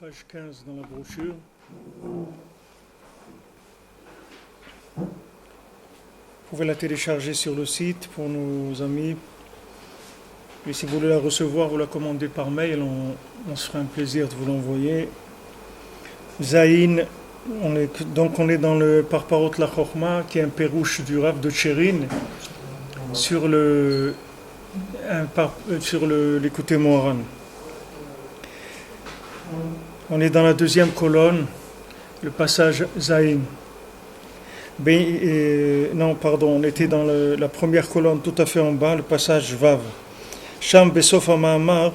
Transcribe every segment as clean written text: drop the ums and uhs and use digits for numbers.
page 15 dans la brochure. Vous pouvez la télécharger sur le site pour nos amis. Et si vous voulez la recevoir ou la commander par mail, on se fera un plaisir de vous l'envoyer. Zaïn, on est dans le Parparot la Chochma, qui est un pérouche du Rav de Tcherin, sur l'écouté Moharan. On est dans la deuxième colonne, le passage Zaïn. On était dans la première colonne tout à fait en bas, le passage Vav. Sham Besof HaMa'amar,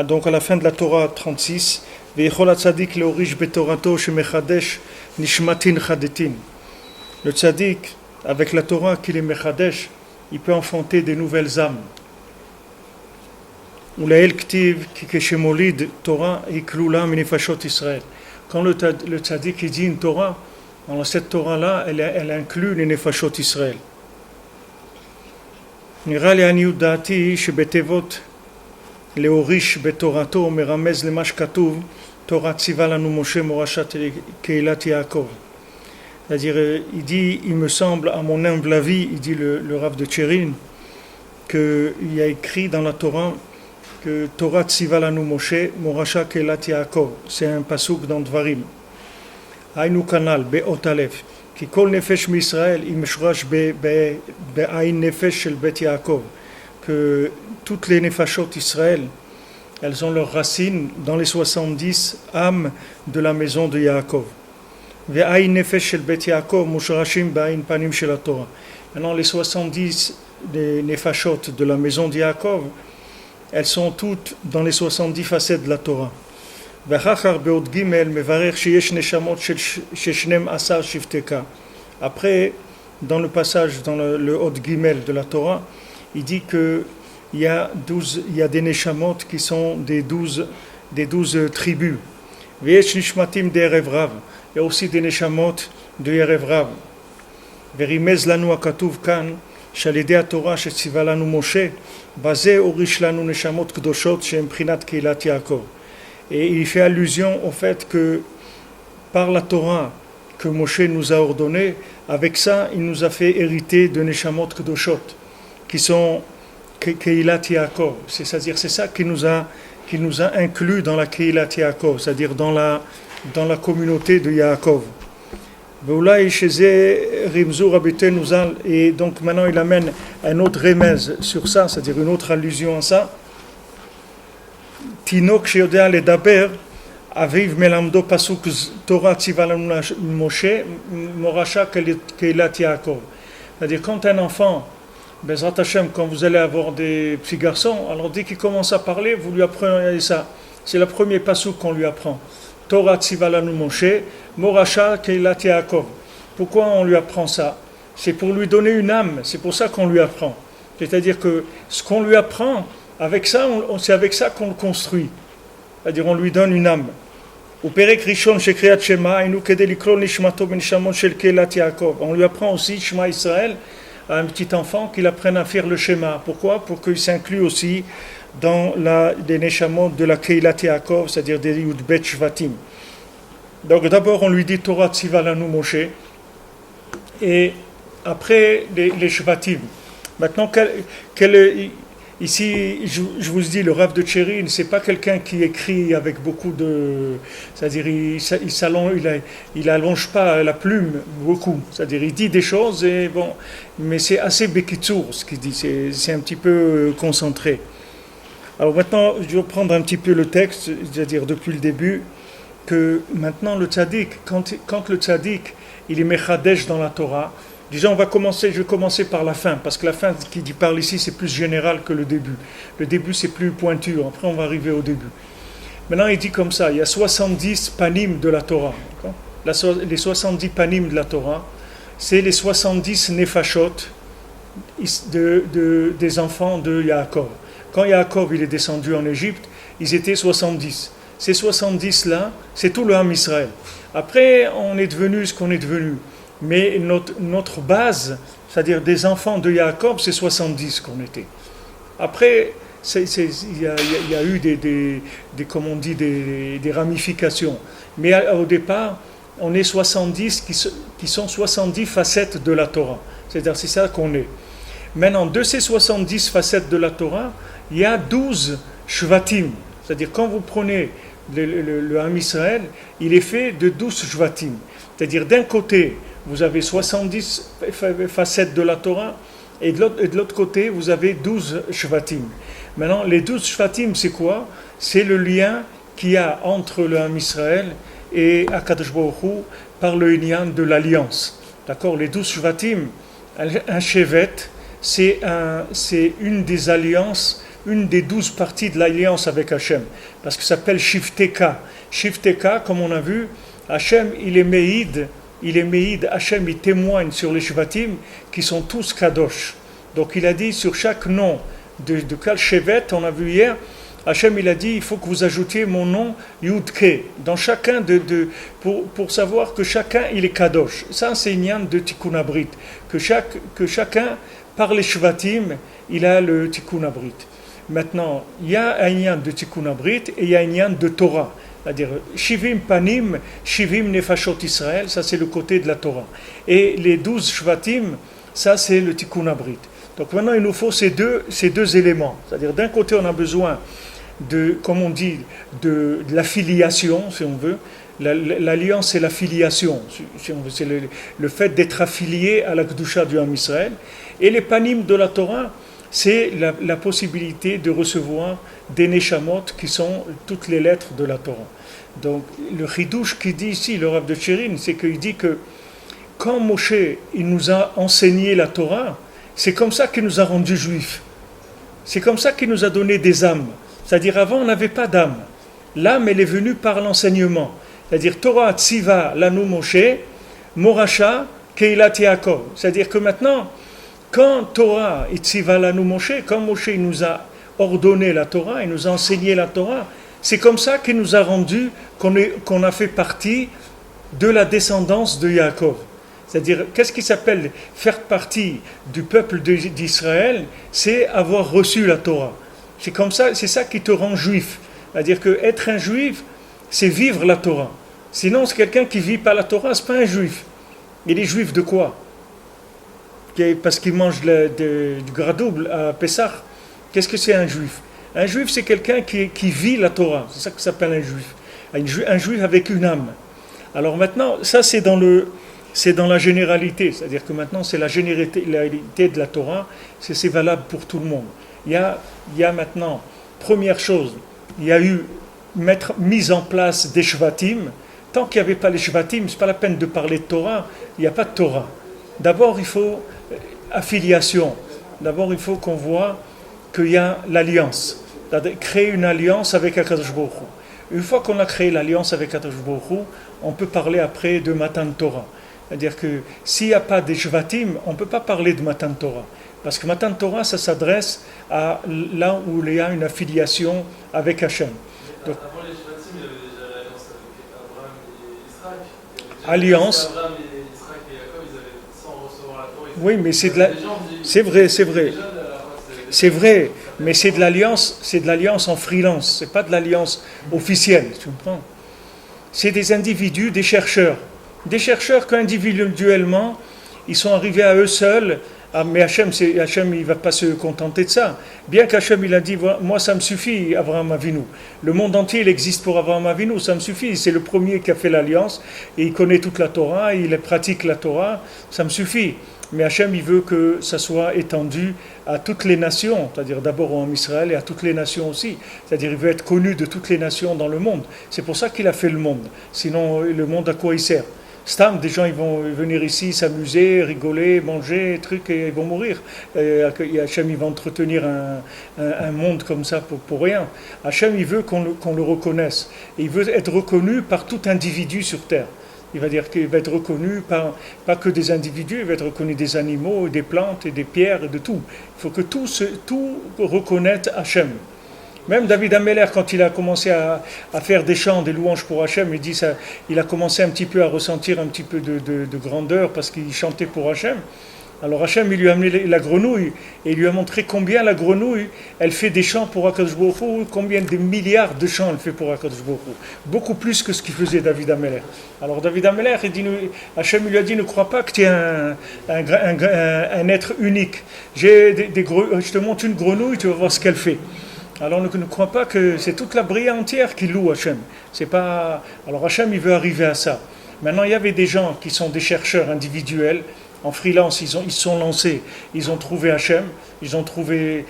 donc à la fin de la Torah 36, Ve'echol HaTzadik le'orish betorato shemechadesh nishmatin chadetin. Le tzaddik, avec la Torah qu'il est mechadesh, il peut enfanter des nouvelles âmes. Ulael ktiv ki keshemolid Torah iklula minifashot Israël. Quand le tzaddik dit une Torah, dans cette Torah-là, elle inclut les nefashot Israël. נראה לעניות דעתי שבתיבות להוריש בתורתו מרמז למה שכתוב תורה ציווה לנו משה מורשת קהילת יעקב. C'est-à-dire, il me semble, à mon humble avis, il dit le Rav de Tcherin, qu'il y a écrit dans la Torah que Torah ציווה לנו משה מורשת קהילת יעקב. C'est un pasuk dans Dvarim. היינו כנ"ל, באות א', כי כל נפש מישראל היא משורש בעין נפש של בית יעקב. Que toutes les nefashot Israël, elles ont leurs racines dans les 70 âmes de la maison de Yaakov. ועין נפש של בית יעקב מושרשים בעין פנים של התורה. Maintenant, les 70 des nefashot de la maison de Yaakov, elles sont toutes dans les 70 facettes de la Torah. ואחר בעוד ג' מברך שיש נשמות של 12 שבטך. Après, dans le passage, dans le Hod Gimel de la Torah, il dit qu'il y a des neshamot qui sont des 12 tribus. ויש נשמתים דערב רב. Il y a aussi des neshamot de ערב רב. ורימז לנו הכתוב כאן, שעל ידי התורה שציווה לנו משה, בזה הוריש לנו נשמות קדושות שהן מבחינת קהילת יעקב. Et il fait allusion au fait que par la Torah que Moshe nous a ordonné, avec ça il nous a fait hériter de Neshamot Kedoshot qui sont Keilat Yaakov. C'est-à-dire c'est ça qui nous a inclus dans la Keilat Yaakov, c'est-à-dire dans la communauté de Yaakov. Et donc maintenant il amène un autre remez sur ça, c'est-à-dire une autre allusion à ça. תינוק שיודע לדבר, אביו מלמדו פסוק תורה ציווה לנו משה, מורשה קהילת יעקב. C'est-à-dire quand un enfant, Bezrat Hashem, quand vous allez avoir des petits garçons, alors dès qu'il commence à parler, vous lui apprenez ça. C'est le premier pasuk qu'on lui apprend. Torah ציווה לנו משה, מורשה קהילת יעקב. Pourquoi on lui apprend ça? C'est pour lui donner une âme, c'est pour ça qu'on lui apprend. C'est-à-dire que ce qu'on lui apprend, avec ça, c'est avec ça qu'on le construit. C'est-à-dire on lui donne une âme. On lui apprend aussi Shema Israël à un petit enfant qu'il apprenne à faire le Shema. Pourquoi? Pour qu'il s'inclue aussi dans les neshamot de la Keilat Yaakov, c'est-à-dire des Yud Bet Shvatim. Donc d'abord on lui dit Torah Tziva Lanu Moshe, et après les Shvatim. Maintenant ici, je vous dis, le Rav de Tcherin, c'est pas quelqu'un qui écrit avec beaucoup de... C'est-à-dire, il allonge pas la plume beaucoup. C'est-à-dire, il dit des choses, mais c'est assez bekitsour ce qu'il dit, c'est un petit peu concentré. Alors maintenant, je vais prendre un petit peu le texte, c'est-à-dire depuis le début, que maintenant le tzaddik, quand le tzaddik, il est mechadesh dans la Torah, déjà, je vais commencer par la fin, parce que la fin qui parle ici, c'est plus général que le début. Le début, c'est plus pointu. Après, on va arriver au début. Maintenant, il dit comme ça, il y a 70 panim de la Torah. Les 70 panim de la Torah, c'est les 70 nefashot des enfants de Yaakov. Quand Yaakov il est descendu en Égypte, ils étaient 70. Ces 70-là, c'est tout le Ham Israël. Après, on est devenu ce qu'on est devenu. Mais notre base, c'est-à-dire des enfants de Yaakov, c'est 70 qu'on était. Après, il y a eu comme on dit, des ramifications. Mais au départ, on est 70 qui sont 70 facettes de la Torah. C'est-à-dire, c'est ça qu'on est. Maintenant, de ces 70 facettes de la Torah, il y a 12 shvatim. C'est-à-dire, quand vous prenez le Ham Israël, il est fait de 12 shvatim. C'est-à-dire, d'un côté, vous avez 70 facettes de la Torah, et de l'autre côté, vous avez 12 shvatim. Maintenant, les 12 shvatim, c'est quoi? C'est le lien qu'il y a entre le Ham Israël et Akadosh Baruch Hu par le lien de l'alliance. D'accord? Les 12 shvatim, un shevet, c'est une des alliances, une des 12 parties de l'alliance avec Hachem, parce que ça s'appelle Shifteka. Shifteka, comme on a vu, Hachem, il est Meïd, Hachem, il témoigne sur les shvatim qui sont tous Kadosh. Donc il a dit sur chaque nom de quel shevet, on a vu hier, Hachem, il a dit, il faut que vous ajoutiez mon nom Yudke, dans chacun pour savoir que chacun, il est Kadosh. Ça, c'est une yann de Tikkun Abrit, que chacun, par les shvatim, il a le Tikkun Abrit. Maintenant, il y a un yann de Tikkun Abrit et il y a un yann de Torah. C'est-à-dire, Shivim Panim, Shivim Nefashot Israël, ça c'est le côté de la Torah. Et les 12 shvatim, ça c'est le Tikkun Abrit. Donc maintenant, il nous faut ces deux éléments. C'est-à-dire, d'un côté, on a besoin comme on dit, de la filiation, si on veut. L'alliance, c'est la filiation. Si on veut, c'est le fait d'être affilié à la Kedusha du Ham Israël. Et les panim de la Torah, c'est la possibilité de recevoir des neshamot qui sont toutes les lettres de la Torah. Donc, le chidouche qui dit ici, le Rav de Tchérin, c'est qu'il dit que quand Moshe, il nous a enseigné la Torah, c'est comme ça qu'il nous a rendus juifs. C'est comme ça qu'il nous a donné des âmes. C'est-à-dire, avant, on n'avait pas d'âme. L'âme, elle est venue par l'enseignement. C'est-à-dire, Torah Tziva Lanu Moshe, Moracha Keilat Yaakov. C'est-à-dire que maintenant, quand Torah Tziva Lanu Moshe, quand Moshe il nous a ordonné la Torah, il nous a enseigné la Torah, c'est comme ça qu'il nous a rendu qu'on a fait partie de la descendance de Yaakov. C'est-à-dire, qu'est-ce qui s'appelle faire partie du peuple d'Israël? C'est avoir reçu la Torah. C'est comme ça, c'est ça qui te rend juif. C'est-à-dire que être un juif, c'est vivre la Torah. Sinon, c'est quelqu'un qui ne vit pas la Torah, ce n'est pas un juif. Il est juif de quoi? Parce qu'il mange du gras double à Pessah. Qu'est-ce que c'est un juif? Un juif, c'est quelqu'un qui vit la Torah. C'est ça que ça s'appelle un juif. Un juif avec une âme. Alors maintenant, ça c'est dans la généralité. C'est-à-dire que maintenant, c'est la généralité de la Torah. C'est valable pour tout le monde. Il y a maintenant, première chose, il y a eu mise en place des shvatim. Tant qu'il n'y avait pas les shvatim, ce n'est pas la peine de parler de Torah, il n'y a pas de Torah. D'abord, il faut affiliation. D'abord, il faut qu'on voit qu'il y a l'alliance. Créer une alliance avec Akadosh Baruch Hu. Une fois qu'on a créé l'alliance avec Akadosh Baruch Hu, on peut parler après de Matan Torah. C'est-à-dire que s'il n'y a pas des shvatim, on ne peut pas parler de Matan Torah. Parce que Matan Torah, ça s'adresse à là où il y a une affiliation avec Hachem. Donc, avant les shvatim, il y avait déjà l'alliance avec Abraham et Isaac. Alliance. Abraham et Isaac et Jacob, ils avaient, sans recevoir la Torah. Oui, mais c'est vrai. C'est vrai, mais c'est de l'alliance en freelance, c'est pas de l'alliance officielle, tu comprends? C'est des individus, des chercheurs qu'individuellement, ils sont arrivés à eux seuls. Mais Hachem, il ne va pas se contenter de ça. Bien qu'Hachem, il a dit, moi ça me suffit, Abraham Avinu. Le monde entier, il existe pour Abraham Avinu, ça me suffit. C'est le premier qui a fait l'alliance, et il connaît toute la Torah, il pratique la Torah, ça me suffit. Mais Hachem, il veut que ça soit étendu à toutes les nations, c'est-à-dire d'abord en Israël et à toutes les nations aussi. C'est-à-dire il veut être connu de toutes les nations dans le monde. C'est pour ça qu'il a fait le monde. Sinon, le monde, à quoi il sert? Stam, des gens ils vont venir ici s'amuser, rigoler, manger, trucs, et ils vont mourir. Hachem, il va entretenir un monde comme ça pour rien. Hachem, il veut qu'on le reconnaisse. Et il veut être reconnu par tout individu sur terre. Il va dire qu'il va être reconnu pas que des individus, il va être reconnu des animaux, des plantes, et des pierres, et de tout. Il faut que tout reconnaisse Hachem. Même David Ameller, quand il a commencé à faire des chants, des louanges pour Hachem, il dit ça, il a commencé un petit peu à ressentir un petit peu de grandeur parce qu'il chantait pour Hachem. Alors Hachem, il lui a amené la grenouille et il lui a montré combien la grenouille, elle fait des champs pour Akadosh Baruch Hu, combien de milliards de champs elle fait pour Akadosh Baruch Hu. Beaucoup plus que ce qu'il faisait David Ameler. Alors David Ameler, Hachem lui a dit, ne crois pas que tu es un être unique. Je te montre une grenouille, tu vas voir ce qu'elle fait. Alors ne crois pas que c'est toute la bria entière qui loue Hachem. C'est pas... Alors Hachem, il veut arriver à ça. Maintenant, il y avait des gens qui sont des chercheurs individuels. En freelance, ils se sont lancés, ils ont trouvé Hachem, ils ont trouvé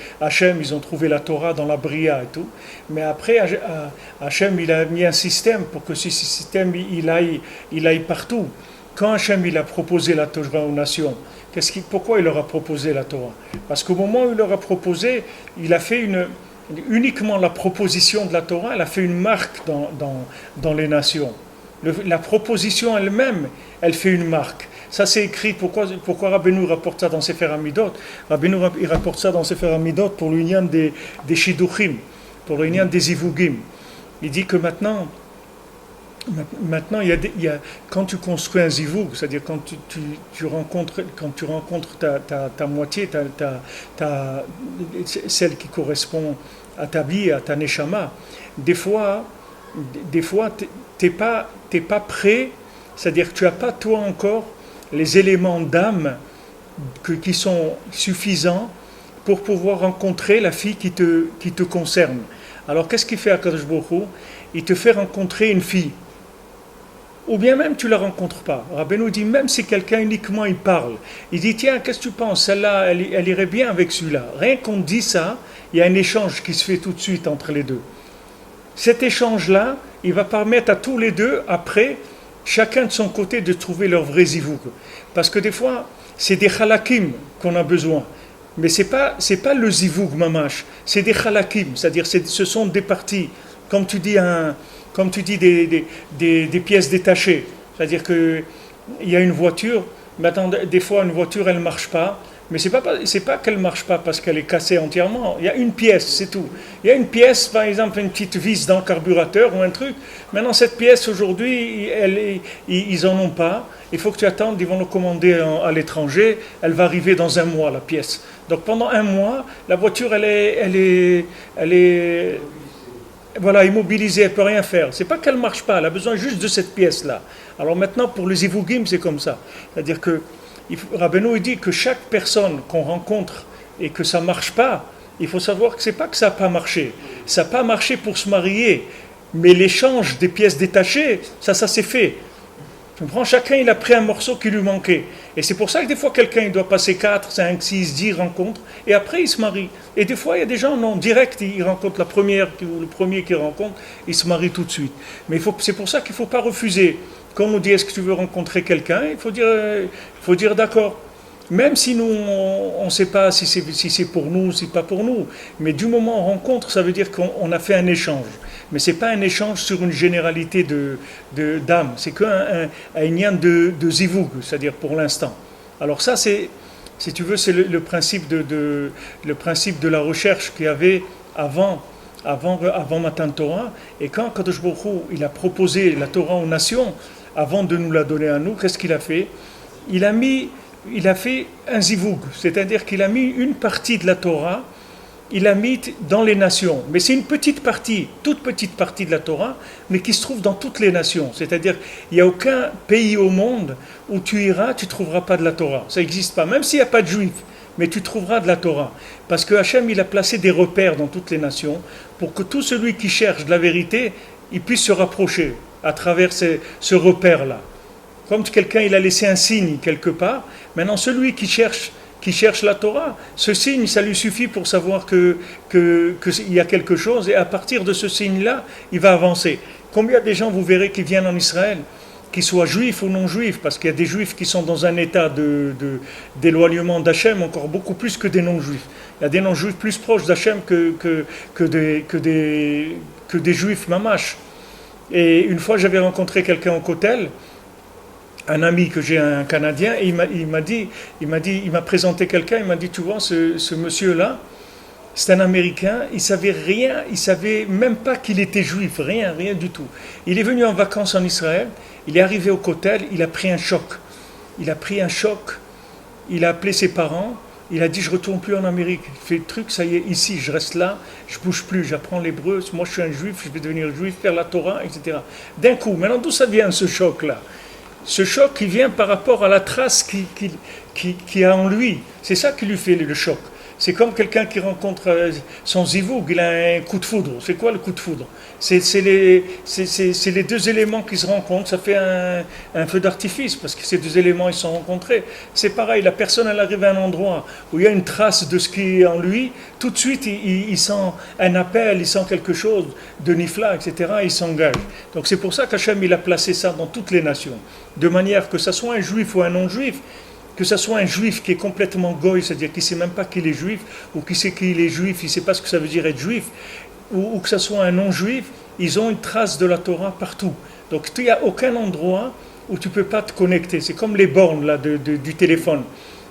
la Torah dans la Bria et tout. Mais après, Hachem, il a mis un système pour que ce système, il aille partout. Quand Hachem, il a proposé la Torah aux nations, pourquoi il leur a proposé la Torah? Parce qu'au moment où il leur a proposé, il a fait uniquement la proposition de la Torah, elle a fait une marque dans les nations. La proposition elle-même, elle fait une marque. Ça c'est écrit, pourquoi Rabbeinu rapporte ça dans Sefer Hamidot? Rabbeinu il rapporte ça dans Sefer Hamidot pour l'union des Shidduchim, pour l'union des Zivugim. Il dit que maintenant quand tu construis un Zivug, c'est-à-dire quand tu rencontres ta moitié, celle qui correspond à ta vie, à ta neshama, des fois t'es pas prêt, c'est-à-dire que tu n'as pas toi encore les éléments d'âme qui sont suffisants pour pouvoir rencontrer la fille qui te concerne. Alors qu'est-ce qu'il fait Akadosh Baruch Hu? Il te fait rencontrer une fille. Ou bien même tu ne la rencontres pas. Rabbeinu dit, même si quelqu'un uniquement il parle, il dit, tiens, qu'est-ce que tu penses? Celle-là, elle irait bien avec celui-là. Rien qu'on dit ça, il y a un échange qui se fait tout de suite entre les deux. Cet échange-là, il va permettre à tous les deux, après, chacun de son côté, de trouver leur vrai zivug. Parce que des fois, c'est des halakim qu'on a besoin. Mais ce n'est pas le zivug mamash, c'est des halakim, c'est-à-dire ce sont des parties, comme tu dis des pièces détachées. C'est-à-dire qu'il y a une voiture, maintenant, des fois une voiture elle ne marche pas, mais c'est pas qu'elle ne marche pas parce qu'elle est cassée entièrement. Il y a une pièce, c'est tout. Il y a une pièce, par exemple, une petite vis dans le carburateur ou un truc. Maintenant, cette pièce, aujourd'hui, ils n'en ont pas. Il faut que tu attendes, ils vont le commander à l'étranger. Elle va arriver dans un mois, la pièce. Donc, pendant un mois, la voiture, elle est voilà, immobilisée, elle ne peut rien faire. C'est pas qu'elle ne marche pas, elle a besoin juste de cette pièce-là. Alors maintenant, pour les zivugim, c'est comme ça. C'est-à-dire que Rabbeinu dit que chaque personne qu'on rencontre et que ça ne marche pas, il faut savoir que ce n'est pas que ça n'a pas marché. Ça n'a pas marché pour se marier, mais l'échange des pièces détachées, ça s'est fait. Tu comprends? Chacun, il a pris un morceau qui lui manquait. Et c'est pour ça que des fois, quelqu'un il doit passer 4, 5, 6, 10 rencontres, et après, il se marie. Et des fois, il y a des gens, non, direct, ils rencontrent la première, ou le premier qu'ils rencontrent, ils se marient tout de suite. Mais c'est pour ça qu'il ne faut pas refuser. Quand on nous dit, est-ce que tu veux rencontrer quelqu'un? Il faut dire d'accord. Même si nous, on ne sait pas si c'est pour nous ou si pas pour nous. Mais du moment où on rencontre, ça veut dire qu'on a fait un échange. Mais ce n'est pas un échange sur une généralité d'âme. C'est qu'un lien de zivug, c'est-à-dire pour l'instant. Alors ça, si tu veux, c'est le principe de la recherche qu'il y avait avant Matan Torah. Et quand Kadosh Baruch Hu, il a proposé la Torah aux nations, avant de nous la donner à nous, qu'est-ce qu'il a fait? Il a fait un zivug, c'est-à-dire qu'il a mis une partie de la Torah, il l'a mis dans les nations. Mais c'est une petite partie, toute petite partie de la Torah, mais qui se trouve dans toutes les nations. C'est-à-dire, il n'y a aucun pays au monde où tu iras, tu ne trouveras pas de la Torah. Ça n'existe pas, même s'il n'y a pas de juifs, mais tu trouveras de la Torah. Parce que Hachem, il a placé des repères dans toutes les nations pour que tout celui qui cherche de la vérité, il puisse se rapprocher à travers ce repère-là. Comme quelqu'un il a laissé un signe quelque part, maintenant celui qui cherche la Torah, ce signe ça lui suffit pour savoir qu'il y a quelque chose, et à partir de ce signe-là, il va avancer. Combien de gens vous verrez qui viennent en Israël, qu'ils soient juifs ou non juifs, parce qu'il y a des juifs qui sont dans un état d'éloignement d'Hachem encore beaucoup plus que des non-juifs. Il y a des non-juifs plus proches d'Hachem que des juifs mamash. Et une fois j'avais rencontré quelqu'un au Kotel, un ami que j'ai, un Canadien, et il m'a présenté quelqu'un, il m'a dit, tu vois, ce monsieur-là, c'est un Américain, il savait rien, il savait même pas qu'il était juif, rien du tout. Il est venu en vacances en Israël, il est arrivé au Kotel, il a pris un choc. il a appelé ses parents, il a dit je retourne plus en Amérique, il fait le truc, ça y est, ici, je reste là, je bouge plus, j'apprends l'hébreu, moi je suis un juif, je vais devenir juif, faire la Torah, etc. D'un coup, maintenant d'où ça vient ce choc-là? Ce choc qui vient par rapport à la trace qu'il a en lui, c'est ça qui lui fait le choc. C'est comme quelqu'un qui rencontre son zivoug, il a un coup de foudre. C'est quoi le coup de foudre? C'est les deux éléments qui se rencontrent, ça fait un feu d'artifice, parce que ces deux éléments ils sont rencontrés. C'est pareil, la personne elle arrive à un endroit où il y a une trace de ce qui est en lui, tout de suite il sent un appel, il sent quelque chose de nifla, etc. Il s'engage. Donc c'est pour ça qu'Hachem il a placé ça dans toutes les nations, de manière que ce soit un juif ou un non-juif, que ce soit un juif qui est complètement goy, c'est-à-dire qui ne sait même pas qu'il est juif, ou qui sait qu'il est juif, il ne sait pas ce que ça veut dire être juif, ou que ce soit un non-juif, ils ont une trace de la Torah partout. Donc il n'y a aucun endroit où tu ne peux pas te connecter. C'est comme les bornes là, du téléphone.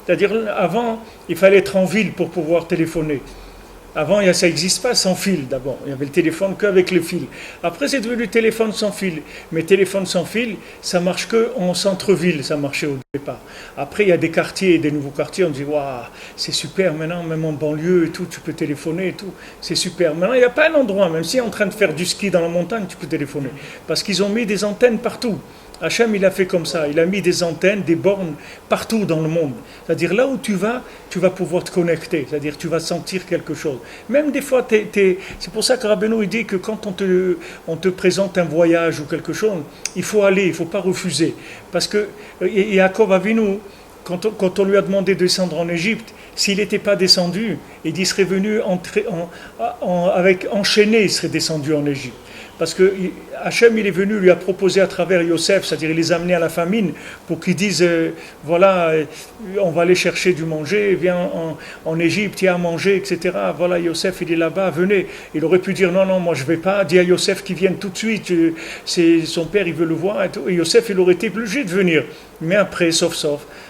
C'est-à-dire avant, il fallait être en ville pour pouvoir téléphoner. Avant, ça n'existe pas sans fil d'abord. Il y avait le téléphone qu'avec le fil. Après, c'est devenu le téléphone sans fil. Mais téléphone sans fil, ça marche qu'en centre-ville, ça marchait au départ. Après, il y a des quartiers, des nouveaux quartiers, on dit, waouh, c'est super, maintenant, même en banlieue et tout, tu peux téléphoner et tout, c'est super. Maintenant, il n'y a pas un endroit, même si on est en train de faire du ski dans la montagne, tu peux téléphoner. Parce qu'ils ont mis des antennes partout. Hachem, il a fait comme ça, il a mis des antennes, des bornes partout dans le monde. C'est-à-dire là où tu vas pouvoir te connecter, c'est-à-dire tu vas sentir quelque chose. Même des fois, c'est pour ça que Rabbeinu il dit que quand on te présente un voyage ou quelque chose, il faut aller, il ne faut pas refuser. Parce que Yaakov Avinu, quand on lui a demandé de descendre en Égypte, s'il n'était pas descendu, il serait venu avec enchaîné, il serait descendu en Égypte. Parce que Hachem, il est venu, lui a proposé à travers Yosef, c'est-à-dire il les a amenés à la famine, pour qu'ils disent, voilà, on va aller chercher du manger, viens en Égypte, il y a à manger, etc. Voilà, Yosef, il est là-bas, venez. Il aurait pu dire, non, moi je ne vais pas, dis à Yosef qu'il vienne tout de suite, son père, il veut le voir. Et Yosef, il aurait été obligé de venir. Mais après, sauf,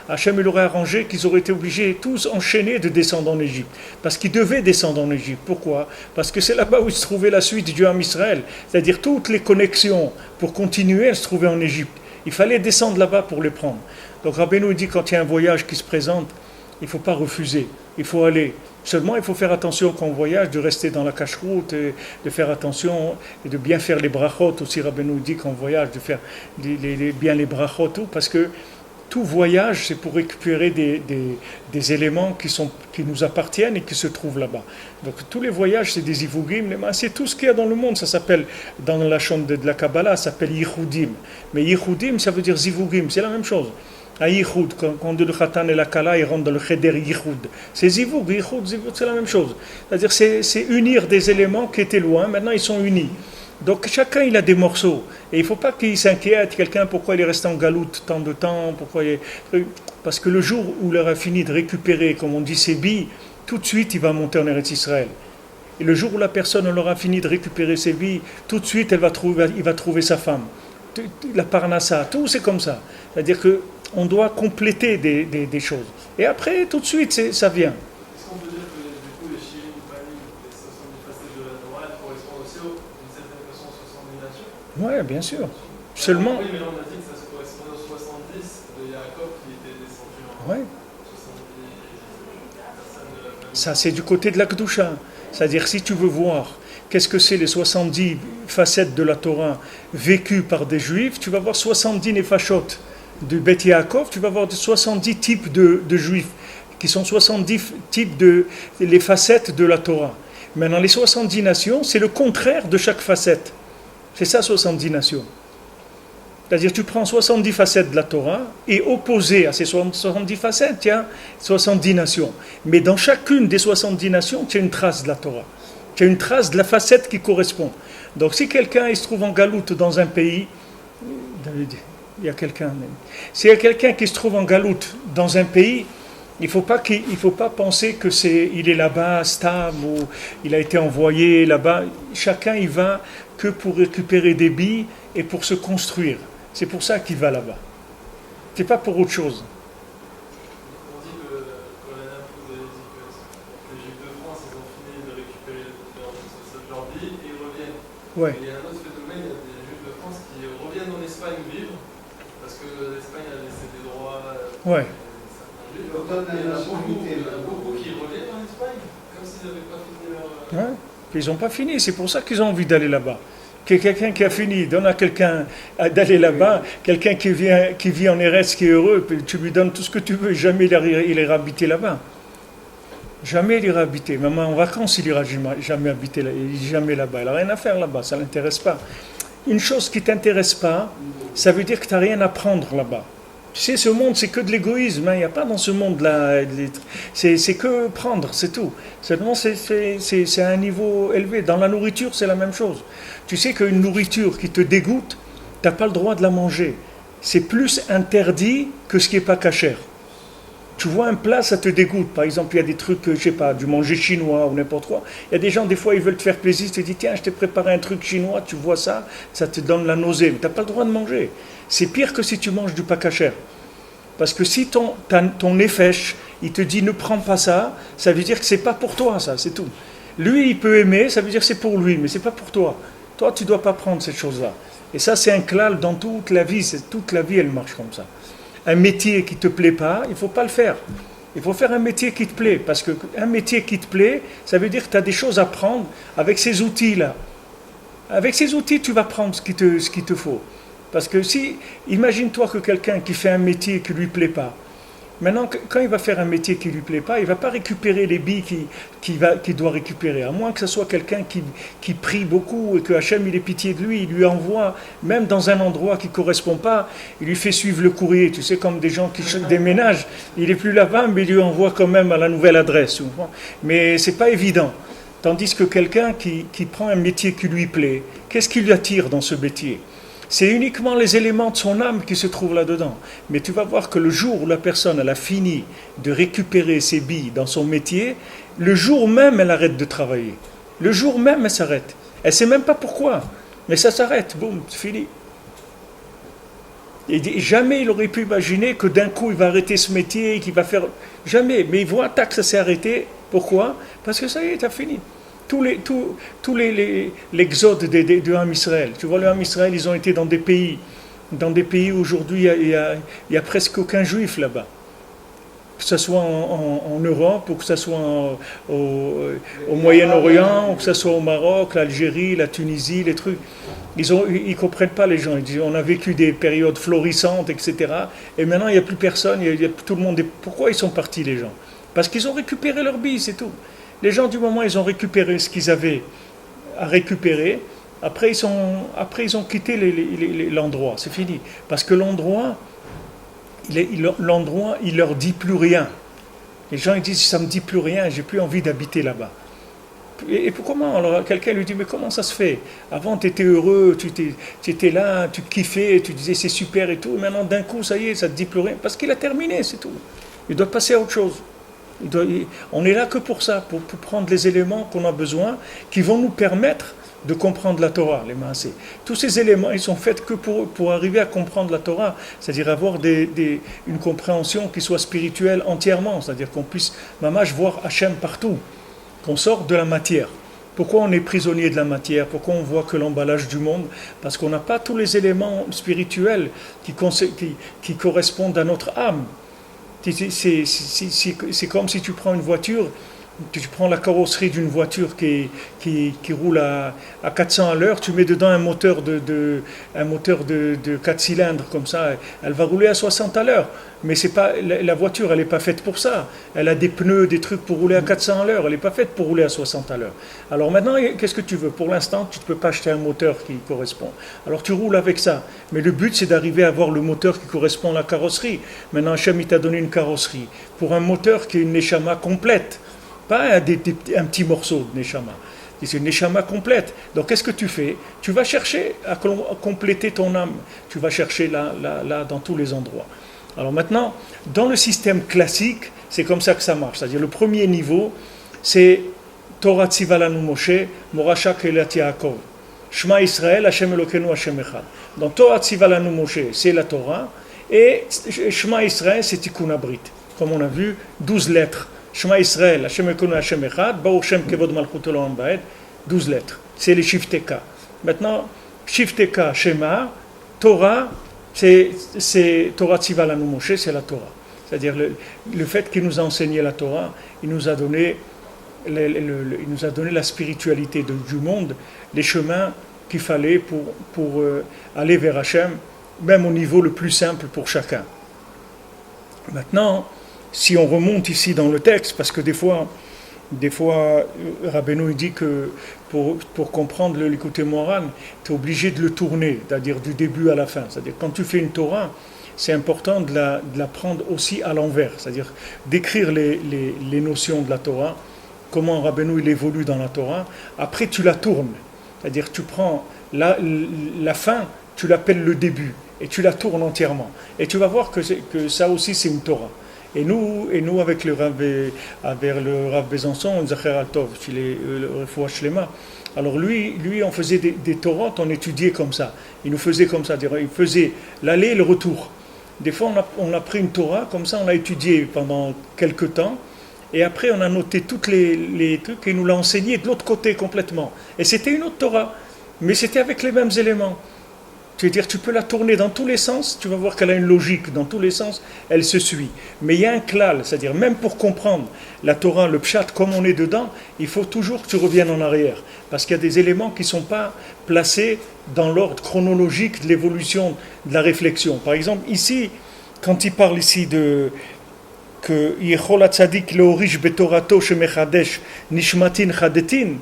Hachem, il aurait arrangé qu'ils auraient été obligés tous enchaînés de descendre en Égypte. Parce qu'ils devaient descendre en Égypte. Pourquoi? Parce que c'est là-bas où se trouvait la suite du Ham Israël. C'est-à-dire toutes les connexions pour continuer, elles se trouvaient en Égypte. Il fallait descendre là-bas pour les prendre. Donc Rabbeinu dit quand il y a un voyage qui se présente, il ne faut pas refuser, il faut aller. Seulement, il faut faire attention quand on voyage, de rester dans la cache-route, de faire attention et de bien faire les brachot. Aussi, Rabbeinu dit quand on voyage, de faire bien les brachot, tout, parce que tout voyage, c'est pour récupérer des éléments qui nous appartiennent et qui se trouvent là-bas. Donc tous les voyages, c'est des ivougim, c'est tout ce qu'il y a dans le monde. Ça s'appelle, dans la chambre de la Kabbalah, ça s'appelle yichoudim. Mais yichoudim, ça veut dire zivougim, c'est la même chose. À yichoud, quand on dit le khatan et la kala, ils rentrent dans le cheder yichoud. C'est zivoug, yichoud, c'est la même chose. C'est-à-dire c'est unir des éléments qui étaient loin, maintenant ils sont unis. Donc chacun il a des morceaux. Et il ne faut pas qu'il s'inquiète, quelqu'un, pourquoi il est resté en galoute tant de temps, parce que le jour où il aura fini de récupérer, comme on dit, ses billes, tout de suite il va monter en Eretz Israël. Et le jour où la personne aura fini de récupérer ses billes, tout de suite il va trouver sa femme. La parnassa, tout c'est comme ça. C'est-à-dire qu'on doit compléter des choses. Et après, tout de suite, ça vient. Est-ce qu'on peut dire que du coup les Shirim, les 70 facettes de la Torah, correspondent aussi d'une certaine façon aux 70 nations? Oui, bien sûr. Seulement. Oui, mais là on a dit que ça se correspondait aux 70 de Yaakov qui était descendu en 70 personnes de la famille. Ça, c'est du côté de la Kedusha. C'est-à-dire, si tu veux voir qu'est-ce que c'est les 70 facettes de la Torah vécues par des Juifs, tu vas voir 70 nefashot de Beth Yaakov, tu vas voir 70 types de Juifs, qui sont 70 types les facettes de la Torah. Maintenant, les 70 nations, c'est le contraire de chaque facette. C'est ça, 70 nations. C'est-à-dire, tu prends 70 facettes de la Torah, et opposé à ces 70 facettes, il y a 70 nations. Mais dans chacune des 70 nations, tu as une trace de la Torah. Tu as une trace de la facette qui correspond. Donc, si quelqu'un il se trouve en galoute dans un pays, il y a quelqu'un. S'il y a quelqu'un qui se trouve en galoute dans un pays, il ne faut pas penser que il est là-bas stable ou il a été envoyé là-bas. Chacun il va que pour récupérer des billes et pour se construire. C'est pour ça qu'il va là-bas. C'est pas pour autre chose. On dit que quand la dernière fois vous avez dit que les Juifs de France ils ont fini de récupérer leur billes et ils reviennent. Ouais. Et il y a un autre phénomène, il y a des Juifs de France qui reviennent en Espagne vivre parce que l'Espagne a laissé des droits. Ouais. Certains Il y en a beaucoup qui relèvent en Espagne, comme s'ils n'avaient pas fini leur. Ouais. Puis ils n'ont pas fini, c'est pour ça qu'ils ont envie d'aller là-bas. Quelqu'un qui a fini, donne à quelqu'un d'aller là-bas, quelqu'un qui vit en Eretz, qui est heureux, puis tu lui donnes tout ce que tu veux, jamais il ira habiter là-bas. Jamais il ira habiter. Même en vacances, il ira jamais habiter là, jamais là-bas. Il n'a rien à faire là-bas, ça ne l'intéresse pas. Une chose qui ne t'intéresse pas, ça veut dire que tu n'as rien à prendre là-bas. Tu sais, ce monde, c'est que de l'égoïsme. Il n'y a pas dans ce monde-là. C'est que prendre, c'est tout. Seulement, c'est à un niveau élevé. Dans la nourriture, c'est la même chose. Tu sais qu'une nourriture qui te dégoûte, tu n'as pas le droit de la manger. C'est plus interdit que ce qui n'est pas cachère. Tu vois un plat, ça te dégoûte. Par exemple, il y a des trucs, je sais pas, du manger chinois ou n'importe quoi. Il y a des gens, des fois, ils veulent te faire plaisir. Tu te dis, tiens, je t'ai préparé un truc chinois, tu vois ça, ça te donne la nausée. Mais tu n'as pas le droit de manger. C'est pire que si tu manges du pas cachère. Parce que si ton néfèche, il te dit, ne prends pas ça, ça veut dire que c'est pas pour toi, ça, c'est tout. Lui, il peut aimer, ça veut dire que c'est pour lui, mais c'est pas pour toi. Toi, tu ne dois pas prendre cette chose-là. Et ça, c'est un klal dans toute la vie. Toute la vie, elle marche comme ça. Un métier qui ne te plaît pas, il ne faut pas le faire. Il faut faire un métier qui te plaît. Parce qu'un métier qui te plaît, ça veut dire que tu as des choses à prendre avec ces outils-là. Avec ces outils, tu vas prendre ce qu'il te faut. Parce que imagine-toi que quelqu'un qui fait un métier qui ne lui plaît pas, maintenant, quand il va faire un métier qui ne lui plaît pas, il ne va pas récupérer les billes qu'il doit récupérer. À moins que ce soit quelqu'un qui prie beaucoup et que Hachem il ait pitié de lui, il lui envoie, même dans un endroit qui ne correspond pas, il lui fait suivre le courrier. Tu sais, comme des gens qui déménagent, il n'est plus là-bas, mais il lui envoie quand même à la nouvelle adresse. Mais ce n'est pas évident. Tandis que quelqu'un qui prend un métier qui lui plaît, qu'est-ce qui lui attire dans ce métier ? C'est uniquement les éléments de son âme qui se trouvent là-dedans. Mais tu vas voir que le jour où la personne elle a fini de récupérer ses billes dans son métier, le jour même elle arrête de travailler. Le jour même elle s'arrête. Elle ne sait même pas pourquoi, mais ça s'arrête, boum, c'est fini. Et jamais il aurait pu imaginer que d'un coup il va arrêter ce métier et qu'il va faire... Jamais, mais il voit, tac, ça s'est arrêté. Pourquoi ? Parce que ça y est, t'as fini. Tous l'exode de Ham Israël. Tu vois, le Ham Israël, ils ont été dans des pays où aujourd'hui il y a presque aucun juif là-bas. Que ce soit en Europe, ou que ce soit au Moyen-Orient, ou que ce soit au Maroc, l'Algérie, la Tunisie, les trucs. Ils comprennent pas les gens. Ils disent, on a vécu des périodes florissantes, etc. Et maintenant, il n'y a plus personne, tout le monde. Pourquoi ils sont partis, les gens ? Parce qu'ils ont récupéré leur bille, c'est tout. Les gens, du moment où ils ont récupéré ce qu'ils avaient à récupérer, après ils ont quitté l'endroit, c'est fini. Parce que l'endroit, il leur dit plus rien. Les gens ils disent, ça me dit plus rien, j'ai plus envie d'habiter là-bas. Et comment ? Alors quelqu'un lui dit, mais comment ça se fait ? Avant tu étais heureux, tu étais là, tu kiffais, tu disais c'est super et tout, et maintenant d'un coup ça y est, ça te dit plus rien. Parce qu'il a terminé, c'est tout. Il doit passer à autre chose. On est là que pour ça, pour prendre les éléments qu'on a besoin, qui vont nous permettre de comprendre la Torah, les maasé. Tous ces éléments, ils sont faits que pour arriver à comprendre la Torah, c'est-à-dire avoir une compréhension qui soit spirituelle entièrement, c'est-à-dire qu'on puisse, mamash, voir Hachem partout, qu'on sorte de la matière. Pourquoi on est prisonnier de la matière ? Pourquoi on voit que l'emballage du monde ? Parce qu'on n'a pas tous les éléments spirituels qui correspondent à notre âme. C'est comme si tu prends une voiture, tu prends la carrosserie d'une voiture qui roule à 400 à l'heure, tu mets dedans un moteur de 4 cylindres comme ça, elle va rouler à 60 à l'heure. Mais c'est pas, la voiture, elle n'est pas faite pour ça. Elle a des pneus, des trucs pour rouler à 400 à l'heure. Elle n'est pas faite pour rouler à 60 à l'heure. Alors maintenant, qu'est-ce que tu veux ? Pour l'instant, tu ne peux pas acheter un moteur qui correspond. Alors tu roules avec ça. Mais le but, c'est d'arriver à avoir le moteur qui correspond à la carrosserie. Maintenant, Hachem, il t'a donné une carrosserie pour un moteur qui est une neshama complète. Pas un petit morceau de neshama. C'est une neshama complète. Donc qu'est-ce que tu fais ? Tu vas chercher à compléter ton âme. Tu vas chercher là, dans tous les endroits. Alors maintenant, dans le système classique, c'est comme ça que ça marche. C'est-à-dire le premier niveau, c'est Torah Tziva Lanu Moshe, Morasha Keilat Yaakov. Shema Israël, Hashem Elokeinu, Hashem Echad. Donc Torah Tziva Lanu Moshe, c'est la Torah. Et Shema Israël, c'est Tikkun Abrit. Comme on a vu, 12 lettres. Shema Israël, Hashem Elokeinu, Hashem Echad, Baruch Shem Kevod Malchut Olam Ba'ed, 12 lettres. C'est les Shifteka. Maintenant, Shifteka, Shema, Torah, c'est Torah Tziva Lanu Moshe, c'est la Torah. C'est-à-dire le fait qu'il nous a enseigné la Torah, il nous a donné, il nous a donné la spiritualité du monde, les chemins qu'il fallait pour aller vers Hachem, même au niveau le plus simple pour chacun. Maintenant, si on remonte ici dans le texte, parce que des fois Rabbeinu dit que pour comprendre l'écouté moral, tu es obligé de le tourner, c'est-à-dire du début à la fin. C'est-à-dire quand tu fais une Torah, c'est important de la prendre aussi à l'envers, c'est-à-dire d'écrire les notions de la Torah, comment Rabbeinu il évolue dans la Torah, après tu la tournes, c'est-à-dire tu prends la fin, tu l'appelles le début, et tu la tournes entièrement. Et tu vas voir que ça aussi c'est une Torah. Et nous avec le Rav Besançon, Zacher Altov, le Refoua Shlema, alors lui on faisait des Torahs, on étudiait comme ça. Il nous faisait comme ça, il faisait l'aller et le retour. Des fois on a pris une Torah, comme ça on a étudié pendant quelques temps, et après on a noté tous les trucs et il nous l'a enseigné de l'autre côté complètement. Et c'était une autre Torah, mais c'était avec les mêmes éléments. Tu veux dire, tu peux la tourner dans tous les sens, tu vas voir qu'elle a une logique, dans tous les sens, elle se suit. Mais il y a un klal, c'est-à-dire même pour comprendre la Torah, le pshat, comme on est dedans, il faut toujours que tu reviennes en arrière. Parce qu'il y a des éléments qui ne sont pas placés dans l'ordre chronologique de l'évolution de la réflexion. Par exemple, ici, quand il parle ici de que Yechol HaTzadik leorish betorato shemechadesh nishmatin chadetin,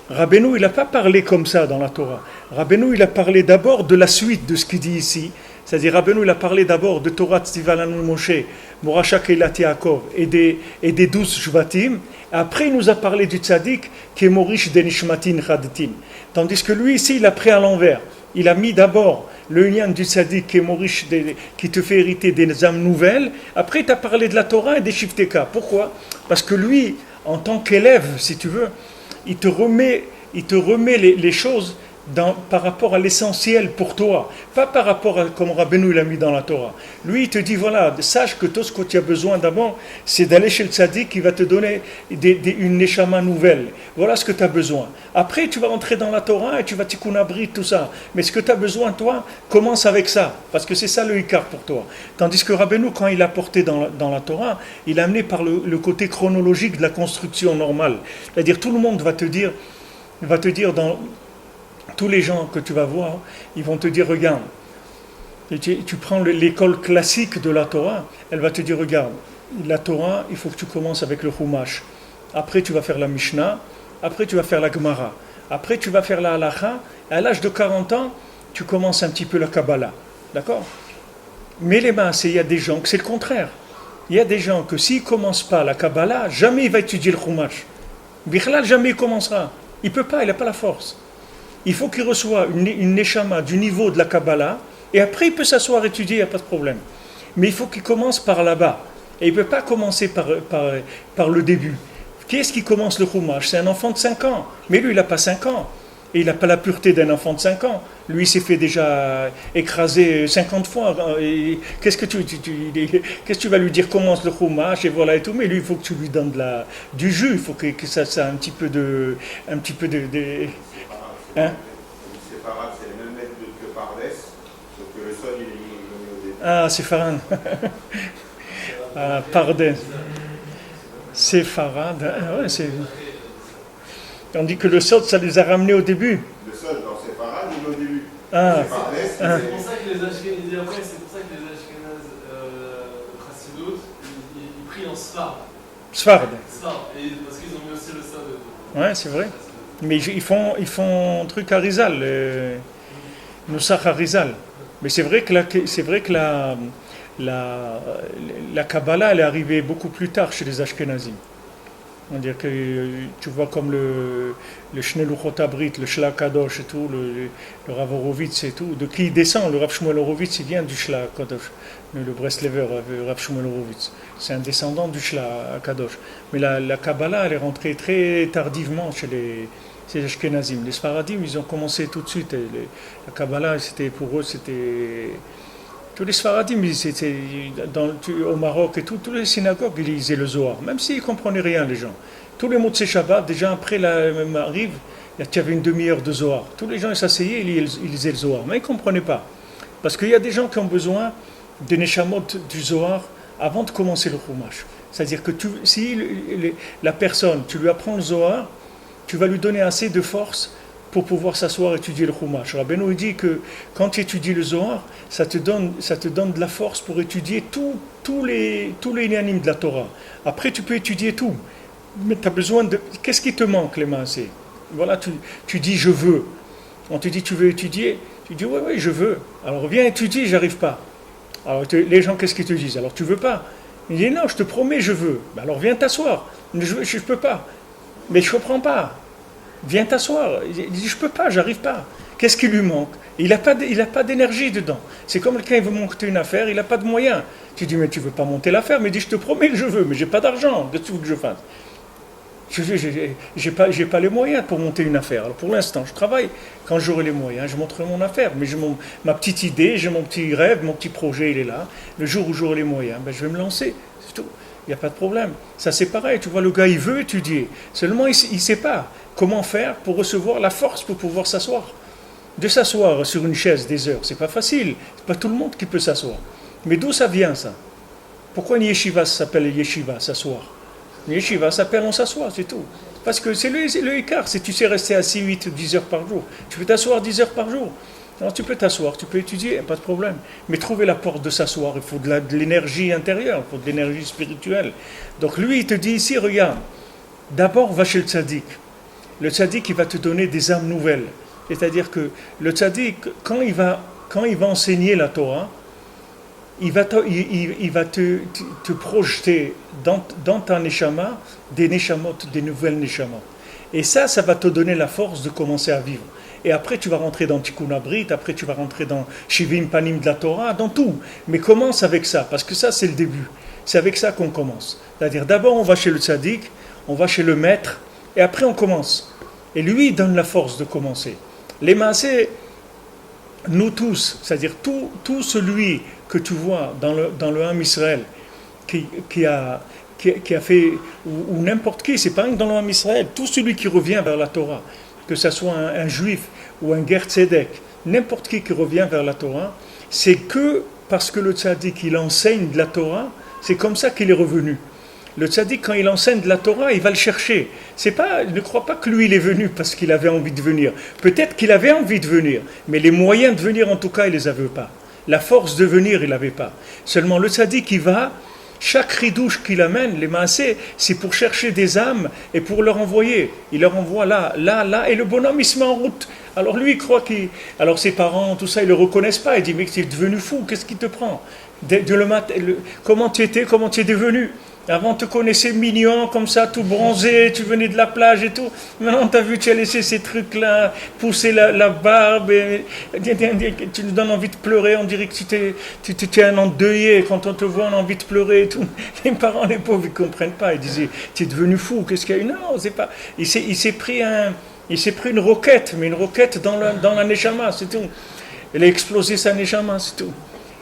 Rabbeinu, il n'a pas parlé comme ça dans la Torah. Rabbeinu, il a parlé d'abord de la suite de ce qu'il dit ici. C'est-à-dire, Rabbeinu, il a parlé d'abord de Torah Tziva Lanu Moshe, Morasha Keilat Yaakov et des 12 Shvatim. Après, il nous a parlé du Tzadik qui est Morish de Nishmatin Chadetin. Tandis que lui, ici, il a pris à l'envers. Il a mis d'abord le lien du Tzadik qui est Morish, qui te fait hériter des âmes nouvelles. Après, il t'a parlé de la Torah et des Shifteka. Pourquoi ? Parce que lui, en tant qu'élève, si tu veux, il te remet les choses par rapport à l'essentiel pour toi, pas par rapport à comme Rabbeinu l'a mis dans la Torah. Lui, il te dit, voilà, sache que tout ce que tu as besoin d'abord, c'est d'aller chez le tzaddik qui va te donner une neshama nouvelle. Voilà ce que tu as besoin. Après, tu vas rentrer dans la Torah et tu vas tikkun abrit, tout ça. Mais ce que tu as besoin, toi, commence avec ça, parce que c'est ça le ikar pour toi. Tandis que Rabbeinu, quand il a porté dans la Torah, il a amené par le côté chronologique de la construction normale. C'est-à-dire, tout le monde va te dire dans tous les gens que tu vas voir, ils vont te dire, regarde, tu prends l'école classique de la Torah, elle va te dire, regarde, la Torah, il faut que tu commences avec le Chumash. Après, tu vas faire la Mishnah. Après, tu vas faire la Gemara. Après, tu vas faire la Halacha. À l'âge de 40 ans, tu commences un petit peu la Kabbalah. D'accord ? Mais les masses, il y a des gens que c'est le contraire. Il y a des gens que s'ils ne commencent pas la Kabbalah, jamais il va étudier le Chumash. Bichlal, jamais il commencera. Il ne peut pas, il n'a pas la force. Il faut qu'il reçoive une neshama du niveau de la Kabbalah, et après il peut s'asseoir et étudier, il n'y a pas de problème. Mais il faut qu'il commence par là-bas. Et il ne peut pas commencer par le début. Qui est-ce qui commence le Chumash ? C'est un enfant de 5 ans. Mais lui, il n'a pas 5 ans. Et il n'a pas la pureté d'un enfant de 5 ans. Lui, il s'est fait déjà écraser 50 fois. Et qu'est-ce que tu vas lui dire ? Commence le Chumash et voilà et tout. Mais lui, il faut que tu lui donnes du jus. Il faut que ça ait un petit peu de hein? C'est Farad, c'est les mêmes mètres que Pardes, sauf que le sol il est mis au début. Ah, c'est Farad. Pardes. C'est Farad. Ouais, on dit que le sol, ça les a ramenés au début. Le sol, non, c'est Farad, il est au début. Ah. C'est Pardes, C'est pour ça que les Ashkénazes, après, c'est pour ça que les Ashkénazes Chassidut, ils prient en Sfard. Sfard. Sfard, et parce qu'ils ont mis aussi le Sfard dedans. Ouais, c'est vrai. Mais ils font un truc Harizal, Nusach Harizal. Mais c'est vrai que la Kabbalah, elle est arrivée beaucoup plus tard chez les Ashkenazim. On dirait que tu vois comme le Shnei Luchot Abrit, le Shla Kadosh et tout, le Rav Horowitz et tout, de qui il descend, le Rav Shmuel Horowitz, il vient du Shla Kadosh, le Breslever, Rav Shmuel Horowitz. C'est un descendant du Shla Kadosh. Mais la Kabbalah, elle est rentrée très tardivement chez les Ashkenazim. Les Sfaradim, ils ont commencé tout de suite. La Kabbalah, pour eux, c'était... Tous les Sfaradim, au Maroc et tout, tous les synagogues, ils lisaient le Zohar, même s'ils ne comprenaient rien, les gens. Tous les mots de ces Shabbat, déjà après la Mariv, il y avait une demi-heure de Zohar. Tous les gens ils s'asseyaient, ils lisaient le Zohar, mais ils ne comprenaient pas. Parce qu'il y a des gens qui ont besoin des Neshamot du Zohar avant de commencer le Chumash. C'est-à-dire que si la personne, tu lui apprends le Zohar, tu vas lui donner assez de force pour pouvoir s'asseoir et étudier le Chumash. Rabbeinu dit que quand tu étudies le Zohar, ça te donne de la force pour étudier tous les inanimes de la Torah. Après, tu peux étudier tout. Mais tu as besoin de... Qu'est-ce qui te manque, les mains? Voilà, tu dis « je veux ». On te dit « tu veux étudier ?» Tu dis « oui, je veux ». Alors viens étudier, j'arrive pas. Alors les gens, qu'est-ce qu'ils te disent? Alors tu veux pas? Il dit « non, je te promets, je veux ». Alors viens t'asseoir. Je peux pas. Mais je comprends pas. Viens t'asseoir. Il dit, je peux pas, j'arrive pas. Qu'est-ce qui lui manque? Il n'a pas d'énergie dedans. C'est comme quelqu'un qui veut monter une affaire, il n'a pas de moyens. Tu dis, mais tu veux pas monter l'affaire? Mais il dit, je te promets que je veux, mais j'ai pas d'argent. Qu'est-ce que tu veux que je fasse? J'ai pas les moyens pour monter une affaire. Alors pour l'instant, je travaille. Quand j'aurai les moyens, je monterai mon affaire. Mais j'ai ma petite idée, j'ai mon petit rêve, mon petit projet, il est là. Le jour où j'aurai les moyens, je vais me lancer. C'est tout. Il n'y a pas de problème. Ça, c'est pareil. Tu vois, le gars, il veut étudier. Seulement, il ne sait pas comment faire pour recevoir la force pour pouvoir s'asseoir. De s'asseoir sur une chaise des heures, c'est pas facile. C'est pas tout le monde qui peut s'asseoir. Mais d'où ça vient, ça? Pourquoi une yeshiva s'appelle yeshiva, s'asseoir? Une yeshiva s'appelle on s'assoit, c'est tout. Parce que c'est le écart. Si tu sais rester assis 8 ou 10 heures par jour, tu peux t'asseoir 10 heures par jour. Alors tu peux t'asseoir, tu peux étudier, pas de problème. Mais trouver la porte de s'asseoir, il faut de l'énergie intérieure, il faut de l'énergie spirituelle. Donc lui, il te dit ici, regarde, d'abord va chez le tzaddik. Le tzaddik, il va te donner des âmes nouvelles. C'est-à-dire que le tzaddik, quand il va enseigner la Torah, il va te projeter dans ta neshama des neshamot, des nouvelles neshamot. Et ça va te donner la force de commencer à vivre. Et après, tu vas rentrer dans Tikkun Abrit, après tu vas rentrer dans Shivim Panim de la Torah, dans tout. Mais commence avec ça, parce que ça, c'est le début. C'est avec ça qu'on commence. C'est-à-dire, d'abord, on va chez le tzaddik, on va chez le maître, et après, on commence. Et lui, il donne la force de commencer. Les maasés, nous tous, c'est-à-dire tout celui que tu vois dans le Ham Israël, qui a fait, ou n'importe qui, c'est pas rien que dans le Ham Israël, tout celui qui revient vers la Torah, que ce soit un juif ou un ger tzedek, n'importe qui revient vers la Torah, c'est que parce que le tzaddik, il enseigne de la Torah, c'est comme ça qu'il est revenu. Le tzaddik, quand il enseigne de la Torah, il va le chercher. Ne crois pas que lui, il est venu parce qu'il avait envie de venir. Peut-être qu'il avait envie de venir, mais les moyens de venir, en tout cas, il ne les avait pas. La force de venir, il n'avait pas. Seulement, le tzaddik, il va, chaque ridouche qu'il amène, les maasés, c'est pour chercher des âmes et pour leur envoyer. Il leur envoie là, et le bonhomme, il se met en route. Alors lui, il croit alors ses parents, tout ça, ils ne le reconnaissent pas. Il dit, mais tu es devenu fou, qu'est-ce qui te prend? Comment tu étais, comment tu es devenu? Avant, on te connaissait mignon, comme ça, tout bronzé, tu venais de la plage et tout. Maintenant, tu as vu, tu as laissé ces trucs-là, pousser la barbe, et tu nous donnes envie de pleurer, on dirait que tu es un endeuillé, quand on te voit, on a envie de pleurer et tout. Les parents, les pauvres, ils ne comprennent pas, ils disaient, tu es devenu fou, qu'est-ce qu'il y a eu? Non, c'est pas. Il s'est pris une roquette, mais une roquette dans la neshama, c'est tout. Il a explosé sa neshama, c'est tout.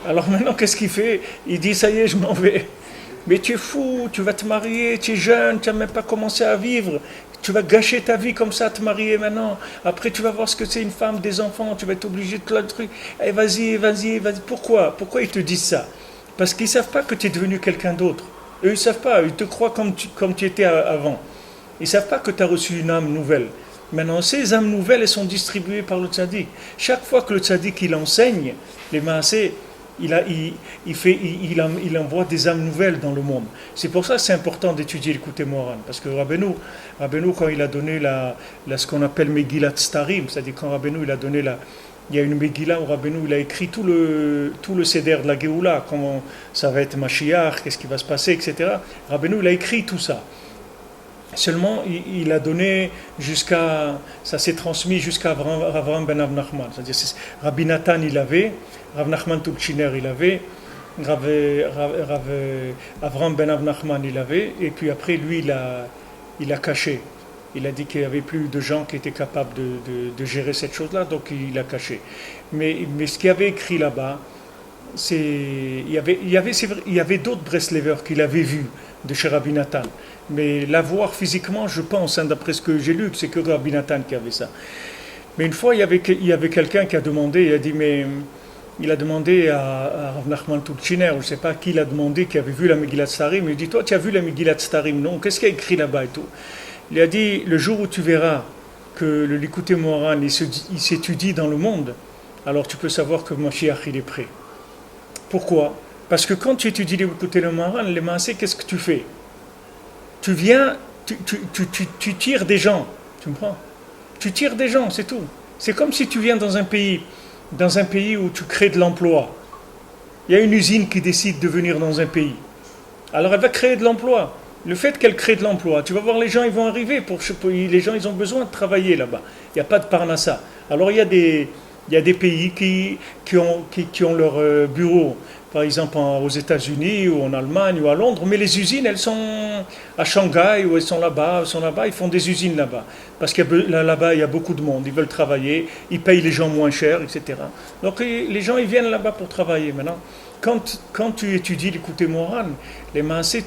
Alors maintenant, qu'est-ce qu'il fait? Il dit, ça y est, je m'en vais. Mais tu es fou, tu vas te marier, tu es jeune, tu n'as même pas commencé à vivre. Tu vas gâcher ta vie comme ça, te marier maintenant. Après, tu vas voir ce que c'est une femme, des enfants, tu vas être obligé de tout le truc. Eh, vas-y. Pourquoi ils te disent ça? Parce qu'ils ne savent pas que tu es devenu quelqu'un d'autre. Eux, ils ne savent pas, ils te croient comme tu étais avant. Ils ne savent pas que tu as reçu une âme nouvelle. Maintenant, ces âmes nouvelles, elles sont distribuées par le tzaddik. Chaque fois que le tzaddik, il enseigne, les maasés, il envoie des âmes nouvelles dans le monde. C'est pour ça que c'est important d'étudier le Likutei Moharan. Parce que Rabbeinu, quand il a donné ce qu'on appelle Megillat Starim, c'est-à-dire quand Rabbeinu, il a donné il y a une Megillah où Rabbeinu, il a écrit tout le Seder de la Géoula, comment ça va être Mashiach, qu'est-ce qui va se passer, etc. Rabbeinu, il a écrit tout ça. Seulement, il a donné ça s'est transmis jusqu'à Avraham ben Avnachman. C'est-à-dire, Rabbi Nathan, il avait, Rav Nachman Tulchiner, il avait, Avraham ben Avnachman, il avait, et puis après, lui, il a caché. Il a dit qu'il n'y avait plus de gens qui étaient capables de gérer cette chose-là, donc il a caché. Mais ce qu'il avait écrit là-bas, il y avait d'autres Breslevers qu'il avait vus de chez Rabbi Nathan. Mais l'avoir physiquement, je pense, d'après ce que j'ai lu, c'est que Rabbi Nathan qui avait ça. Mais une fois, il y avait quelqu'un qui a demandé, il a dit, mais il a demandé à Rav Nachman Turchiner, je ne sais pas qui l'a demandé, qui avait vu la Megillat Starim, il dit, toi tu as vu la Megillat Starim, non? Qu'est-ce qu'il y a écrit là-bas et tout? Il a dit, le jour où tu verras que le Likutei Moharan il s'étudie dans le monde, alors tu peux savoir que Mashiach il est prêt. Pourquoi? Parce que quand tu étudies les Likutei Moharan, les Maaseh, qu'est-ce que tu fais? Tu viens, tu tires des gens, tu me comprends? Tu tires des gens, c'est tout. C'est comme si tu viens dans un pays où tu crées de l'emploi. Il y a une usine qui décide de venir dans un pays. Alors elle va créer de l'emploi. Le fait qu'elle crée de l'emploi, tu vas voir les gens, ils vont arriver. Les gens, ils ont besoin de travailler là-bas. Il n'y a pas de parnassa. Alors il y a des pays qui ont leur bureau, par exemple aux États-Unis ou en Allemagne ou à Londres, mais les usines, elles sont à Shanghai ou elles sont là-bas, ils font des usines là-bas. Parce que là-bas, il y a beaucoup de monde, ils veulent travailler, ils payent les gens moins cher, etc. Donc les gens, ils viennent là-bas pour travailler maintenant. Quand tu étudies l'Likutei Moharan, les Maaseh,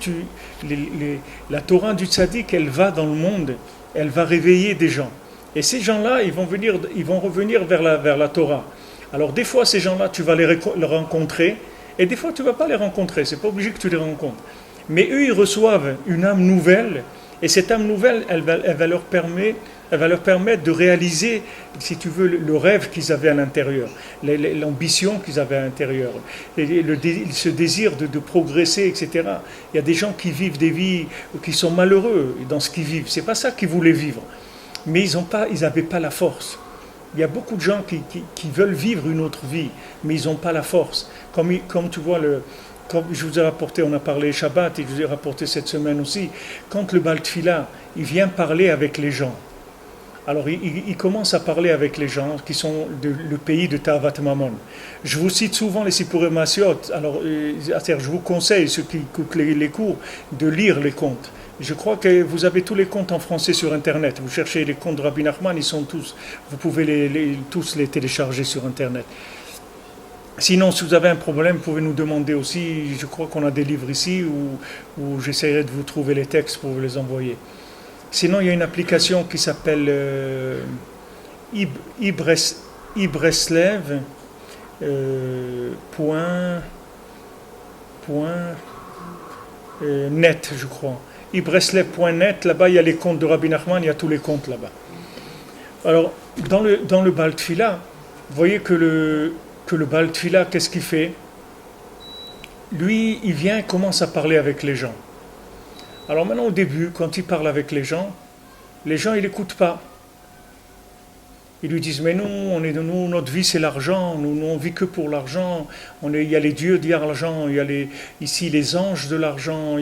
la Torah du Tzaddik, elle va dans le monde, elle va réveiller des gens. Et ces gens-là, ils vont revenir vers la Torah. Alors des fois, ces gens-là, tu vas les rencontrer, et des fois, tu ne vas pas les rencontrer, c'est pas obligé que tu les rencontres. Mais eux, ils reçoivent une âme nouvelle, et cette âme nouvelle, elle va leur permettre de réaliser, si tu veux, le rêve qu'ils avaient à l'intérieur, l'ambition qu'ils avaient à l'intérieur, ce désir de progresser, etc. Il y a des gens qui vivent des vies, qui sont malheureux dans ce qu'ils vivent. C'est pas ça qu'ils voulaient vivre. Mais ils n'avaient pas la force. Il y a beaucoup de gens qui veulent vivre une autre vie, mais ils n'ont pas la force. Comme tu vois, comme je vous ai rapporté, on a parlé Shabbat, et je vous ai rapporté cette semaine aussi, quand le Baal Tefila, il vient parler avec les gens. Alors il commence à parler avec les gens qui sont le pays de Ta'avat Mammon. Je vous cite souvent les Sipurim Masiot. Alors je vous conseille, ceux qui écoutent les cours, de lire les contes. Je crois que vous avez tous les contes en français sur Internet. Vous cherchez les contes de Rabbi Nachman, ils sont tous. Vous pouvez tous les télécharger sur Internet. Sinon, si vous avez un problème, vous pouvez nous demander aussi. Je crois qu'on a des livres ici où j'essaierai de vous trouver les textes pour vous les envoyer. Sinon, il y a une application qui s'appelle Ibreslev. Net, je crois. Ibreslev.net, là-bas il y a les contes de Rabbi Nachman, il y a tous les contes là-bas. Alors, dans le Baal Tefila, vous voyez que le Baal Tefila, qu'est-ce qu'il fait? Lui, il vient et commence à parler avec les gens. Alors maintenant, au début, quand il parle avec les gens, ils n'écoutent pas. Ils lui disent, mais nous, notre vie c'est l'argent, nous on vit que pour l'argent, il y a les dieux de l'argent, il y a ici les anges de l'argent,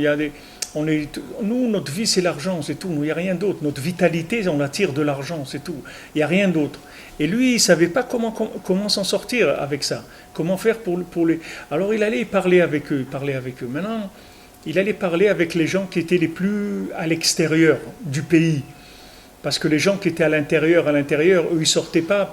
nous, notre vie c'est l'argent, c'est tout, il n'y a rien d'autre. Notre vitalité, on la tire de l'argent, c'est tout, il n'y a rien d'autre. Et lui, il ne savait pas comment s'en sortir avec ça, comment faire pour les... Alors il allait parler avec eux, Maintenant, il allait parler avec les gens qui étaient les plus à l'extérieur du pays. Parce que les gens qui étaient à l'intérieur, eux, ils ne sortaient pas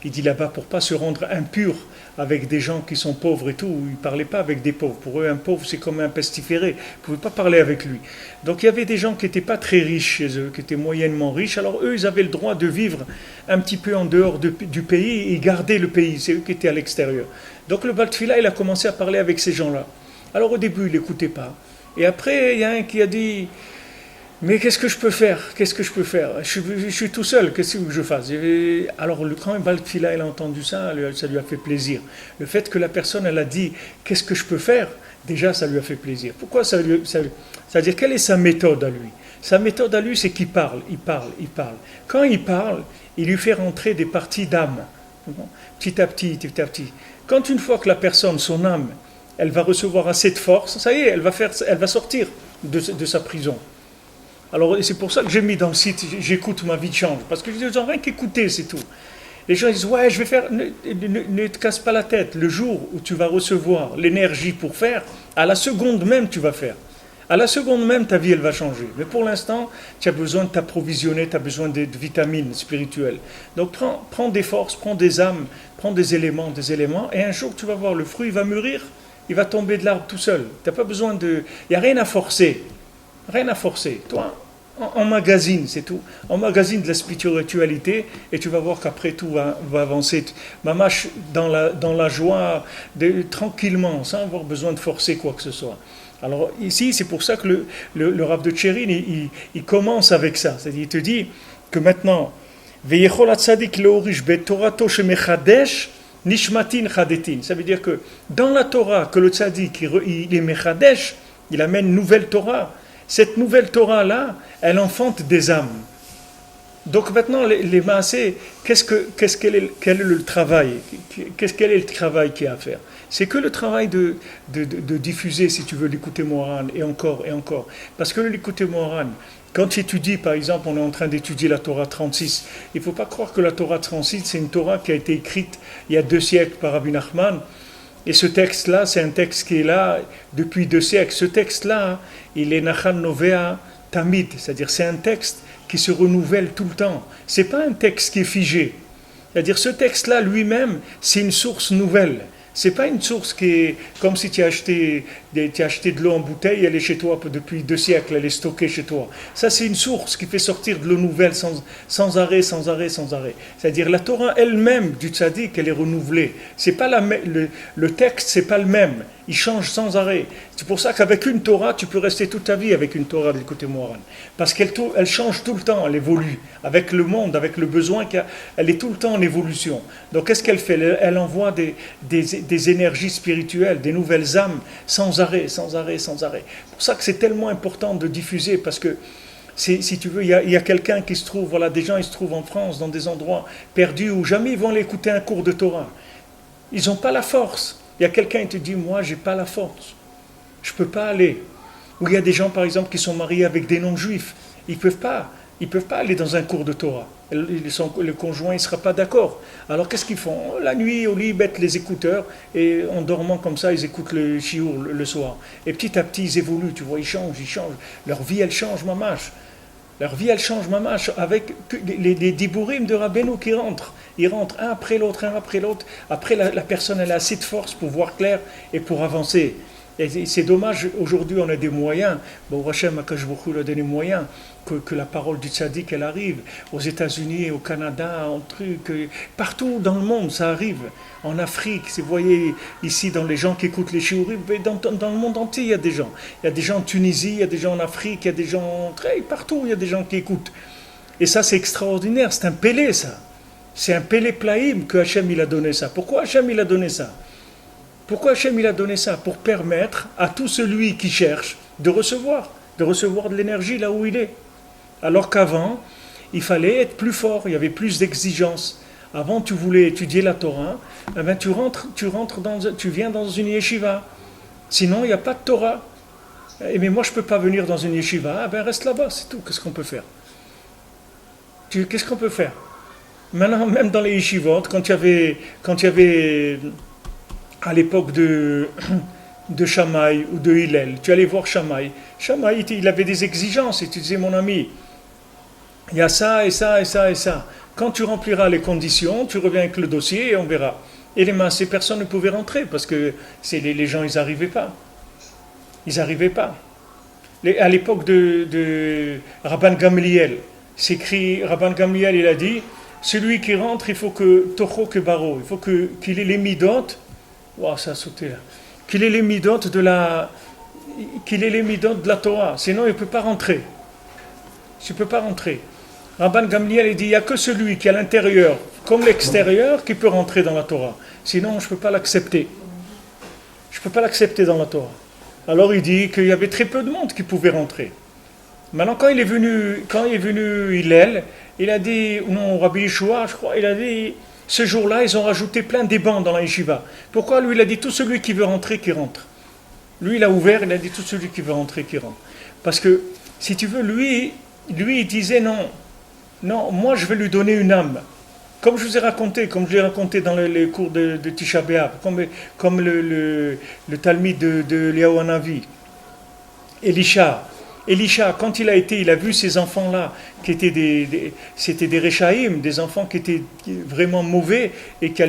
il dit là-bas, pour ne pas se rendre impurs avec des gens qui sont pauvres et tout. Ils ne parlaient pas avec des pauvres. Pour eux, un pauvre, c'est comme un pestiféré. Ils ne pouvaient pas parler avec lui. Donc il y avait des gens qui n'étaient pas très riches chez eux, qui étaient moyennement riches. Alors eux, ils avaient le droit de vivre un petit peu en dehors du pays et garder le pays. C'est eux qui étaient à l'extérieur. Donc le Baal Tefila, il a commencé à parler avec ces gens-là. Alors au début, il n'écoutait pas. Et après, il y a un qui a dit... Mais qu'est-ce que je peux faire? Je suis tout seul, qu'est-ce que je fasse? Alors, quand Baal Tefila a entendu ça lui a fait plaisir. Le fait que la personne, elle a dit, qu'est-ce que je peux faire? Déjà, ça lui a fait plaisir. Pourquoi c'est-à-dire, quelle est sa méthode à lui? Sa méthode à lui, c'est qu'il parle. Quand il parle, il lui fait rentrer des parties d'âme. Petit à petit. Quand une fois que la personne, son âme, elle va recevoir assez de force, ça y est, elle va sortir de sa prison. Alors c'est pour ça que j'ai mis dans le site, j'écoute ma vie change, parce que je n'ai rien qu'écouter, c'est tout. Les gens disent, ouais, je vais faire, ne te casse pas la tête, le jour où tu vas recevoir l'énergie pour faire, à la seconde même tu vas faire. À la seconde même, ta vie, elle va changer. Mais pour l'instant, tu as besoin de t'approvisionner, tu as besoin de vitamines spirituelles. Donc prends des forces, prends des âmes, prends des éléments, et un jour tu vas voir, le fruit va mûrir, il va tomber de l'arbre tout seul. Tu n'as pas besoin il n'y a rien à forcer. Toi, emmagasine, c'est tout. Emmagasine de la spiritualité et tu vas voir qu'après tout va avancer. Mamash dans la joie, tranquillement, sans avoir besoin de forcer quoi que ce soit. Alors ici, c'est pour ça que le Rav de Tchérin, il commence avec ça. C'est-à-dire, il te dit que maintenant, Veyechol Tzadik Leorish Betorato Shemechadesh Nishmatin Chadetin. Ça veut dire que dans la Torah, que le Tzadik, il est Mechadesh, il amène une nouvelle Torah. Cette nouvelle Torah-là, elle enfante des âmes. Donc maintenant, les maasés, quel est le travail? Quel est le travail qu'il y a à faire? C'est que le travail de diffuser, si tu veux, l'écouter Moharan, et encore, et encore. Parce que l'écouter Moharan, quand tu étudies, par exemple, on est en train d'étudier la Torah 36, il ne faut pas croire que la Torah 36, c'est une Torah qui a été écrite il y a 2 siècles par Rabbi Nachman. Et ce texte-là, c'est un texte qui est là depuis 2 siècles. Ce texte-là, il est Nachan Novea Tamid, c'est-à-dire c'est un texte qui se renouvelle tout le temps. Ce n'est pas un texte qui est figé. C'est-à-dire ce texte-là lui-même, c'est une source nouvelle. C'est pas une source qui est comme si tu as acheté de l'eau en bouteille, elle est chez toi depuis 2 siècles, elle est stockée chez toi. Ça, c'est une source qui fait sortir de l'eau nouvelle sans arrêt. C'est-à-dire la Torah elle-même du tzaddik, elle est renouvelée. C'est pas le texte, c'est pas le même. Il change sans arrêt. C'est pour ça qu'avec une Torah, tu peux rester toute ta vie avec une Torah de l'écouter Moharan. Parce qu'elle change tout le temps, elle évolue. Avec le monde, avec le besoin elle est tout le temps en évolution. Donc qu'est-ce qu'elle fait? Elle envoie des énergies spirituelles, des nouvelles âmes, sans arrêt. C'est pour ça que c'est tellement important de diffuser, parce que si tu veux, il y a quelqu'un qui se trouve, voilà, des gens ils se trouvent en France, dans des endroits perdus, où jamais ils vont aller écouter un cours de Torah. Ils n'ont pas la force. Il y a quelqu'un qui te dit, moi, j'ai pas la force. Je ne peux pas aller. Ou il y a des gens, par exemple, qui sont mariés avec des non-juifs. Ils peuvent pas aller dans un cours de Torah. Le conjoint ne sera pas d'accord. Alors qu'est-ce qu'ils font? La nuit, au lit, ils mettent les écouteurs et en dormant comme ça, ils écoutent le chiour le soir. Et petit à petit, ils évoluent, tu vois, ils changent. Leur vie, elle change, mamash. Leur vie, elle change, mamash, avec les dibourim de Rabbeinu qui rentrent. Ils rentrent un après l'autre. Après, la personne, elle a assez de force pour voir clair et pour avancer. Et c'est dommage, aujourd'hui on a des moyens, bon, Hachem Akash Baruch Hu a donné des moyens, que la parole du tzaddik elle arrive, aux États-Unis, au Canada, partout dans le monde ça arrive, en Afrique, vous voyez ici dans les gens qui écoutent les shiurim, dans le monde entier il y a des gens en Tunisie, il y a des gens en Afrique, il y a des gens, partout il y a des gens qui écoutent. Et ça c'est extraordinaire, c'est un pélé ça, c'est un pélé plaïm que Hachem il a donné ça. Pourquoi Hachem il a donné ça? Pourquoi Hachem il a donné ça? Pour permettre à tout celui qui cherche de recevoir de l'énergie là où il est. Alors qu'avant, il fallait être plus fort, il y avait plus d'exigences. Avant, tu voulais étudier la Torah, eh bien, tu viens dans une yeshiva. Sinon, il n'y a pas de Torah. Mais moi, je ne peux pas venir dans une yeshiva, eh bien, reste là-bas, c'est tout. Qu'est-ce qu'on peut faire? Qu'est-ce qu'on peut faire? Maintenant, même dans les yeshivot, quand il y avait à l'époque de Shammai ou de Hillel, tu allais voir Shammai. Shammai, il avait des exigences et tu disais, mon ami, il y a ça et ça et ça et ça. Quand tu rempliras les conditions, tu reviens avec le dossier et on verra. Et ces personnes ne pouvaient rentrer parce que les gens, ils n'arrivaient pas. À l'époque de Rabban Gamliel, c'est écrit, Rabban Gamliel, il a dit, celui qui rentre, il faut que Tocho que Baro, il faut qu'il ait les midotes. Wow, ça a sauté là. Qu'il ait les midotes de la Torah, sinon il ne peut pas rentrer. Rabban Gamliel il dit, il n'y a que celui qui est à l'intérieur comme l'extérieur qui peut rentrer dans la Torah. Sinon je ne peux pas l'accepter. Dans la Torah. Alors il dit qu'il y avait très peu de monde qui pouvait rentrer. Maintenant quand il est venu Hillel, il a dit, non, Rabbi Yeshua, je crois, il a dit, ce jour-là, ils ont rajouté plein d'ébancs dans la yeshiva. Pourquoi? Lui, il a dit, tout celui qui veut rentrer, qui rentre. Lui, il a ouvert, il a dit, tout celui qui veut rentrer, qui rentre. Parce que, si tu veux, lui il disait, non, moi, je vais lui donner une âme. Comme je l'ai raconté dans les cours de Tisha B'Av, comme le Talmid de Eliyahu Hanavi, Elisha. Elisha, quand il a vu ces enfants-là, qui étaient c'était des Réchaïm, des enfants qui étaient vraiment mauvais et qui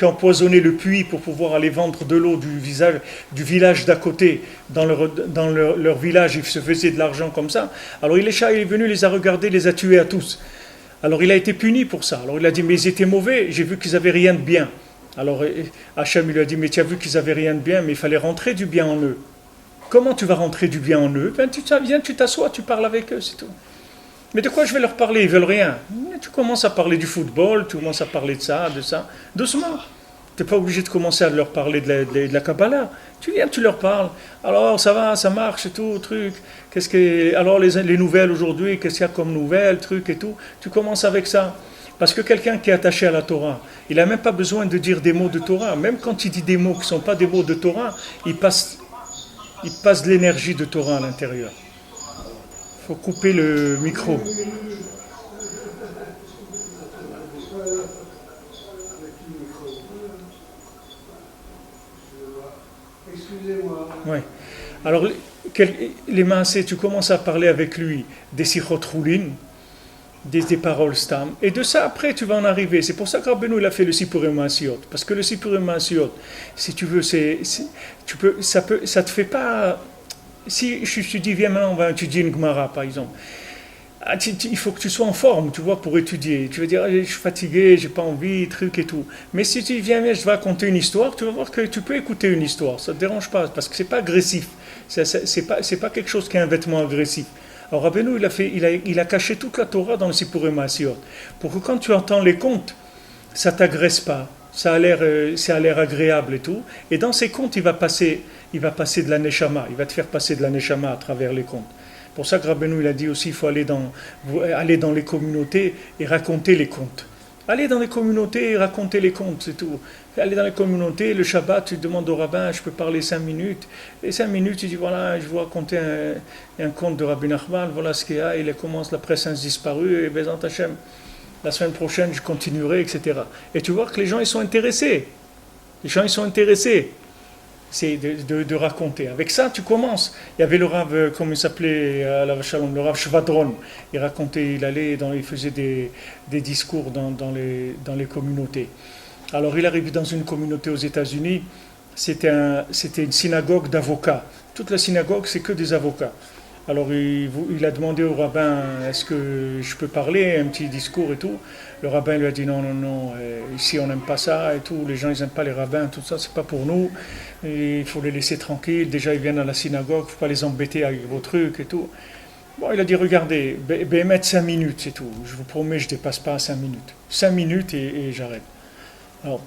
empoisonnaient le puits pour pouvoir aller vendre de l'eau du village d'à côté, dans leur village, ils se faisaient de l'argent comme ça. Alors Elisha est venu, les a regardés, les a tués à tous. Alors il a été puni pour ça. Alors il a dit, mais ils étaient mauvais, j'ai vu qu'ils n'avaient rien de bien. Alors Hachem lui a dit, mais tu as vu qu'ils n'avaient rien de bien, mais il fallait rentrer du bien en eux. Comment tu vas rentrer du bien en eux? Ben, tu t'assois, tu parles avec eux, c'est tout. Mais de quoi je vais leur parler? Ils veulent rien. Tu commences à parler du football, tu commences à parler de ça. Doucement. Tu n'es pas obligé de commencer à leur parler de la Kabbalah. Tu viens, tu leur parles. Alors, ça va, ça marche et tout, truc. Alors, les nouvelles aujourd'hui, qu'est-ce qu'il y a comme nouvelles, truc et tout. Tu commences avec ça. Parce que quelqu'un qui est attaché à la Torah, il n'a même pas besoin de dire des mots de Torah. Même quand il dit des mots qui ne sont pas des mots de Torah, il passe de l'énergie de Torah à l'intérieur. Il faut couper le micro. Excusez-moi. Ouais. Alors, les maasé, tu commences à parler avec lui des sichot choulin, des paroles stam, et de ça après tu vas en arriver. C'est pour ça que Rabbeinu il a fait le Sipurim Maasiot, parce que le Sipurim Maasiot, si tu veux, ça te fait pas. Si je te dis viens maintenant on va étudier une Gemara par exemple, il faut que tu sois en forme, tu vois, pour étudier. Tu vas dire je suis fatigué, j'ai pas envie, truc et tout. Mais si tu dis viens, je vais raconter une histoire, tu vas voir que tu peux écouter une histoire, ça te dérange pas, parce que c'est pas agressif, c'est pas quelque chose qui est un vêtement agressif. Alors Rabbeinu il a caché toute la Torah dans le Sipurim Maasiot, pour que quand tu entends les contes, ça t'agresse pas, ça a l'air agréable et tout. Et dans ces contes, il va passer de la neshama, il va te faire passer de la neshama à travers les contes. Pour ça que Rabbeinu il a dit aussi, il faut aller dans les communautés et raconter les contes. Aller dans les communautés et raconter les contes, c'est tout. Aller dans les communautés, le Shabbat, tu demandes au rabbin, je peux parler 5 minutes. Et 5 minutes, tu dis, voilà, je vais raconter un conte de Rabbi Nachman, voilà ce qu'il y a, il commence la présence disparue, et Bezant Hashem, la semaine prochaine, je continuerai, etc. Et tu vois que les gens, ils sont intéressés. Les gens, ils sont intéressés. C'est de raconter. Avec ça, tu commences. Il y avait le Rav, comment il s'appelait, le Rav Shvadron. Il faisait des discours dans les communautés. Alors, il arrive dans une communauté aux États-Unis. C'était une synagogue d'avocats. Toute la synagogue, c'est que des avocats. Alors, il a demandé au rabbin, est-ce que je peux parler, un petit discours et tout. Le rabbin lui a dit, non, ici on n'aime pas ça et tout, les gens ils n'aiment pas les rabbins, tout ça, c'est pas pour nous. Et il faut les laisser tranquilles, déjà ils viennent à la synagogue, il ne faut pas les embêter avec vos trucs et tout. Bon, il a dit, regardez, mettre 5 minutes, c'est tout. Je vous promets, je ne dépasse pas à 5 minutes. 5 minutes et j'arrête. Alors,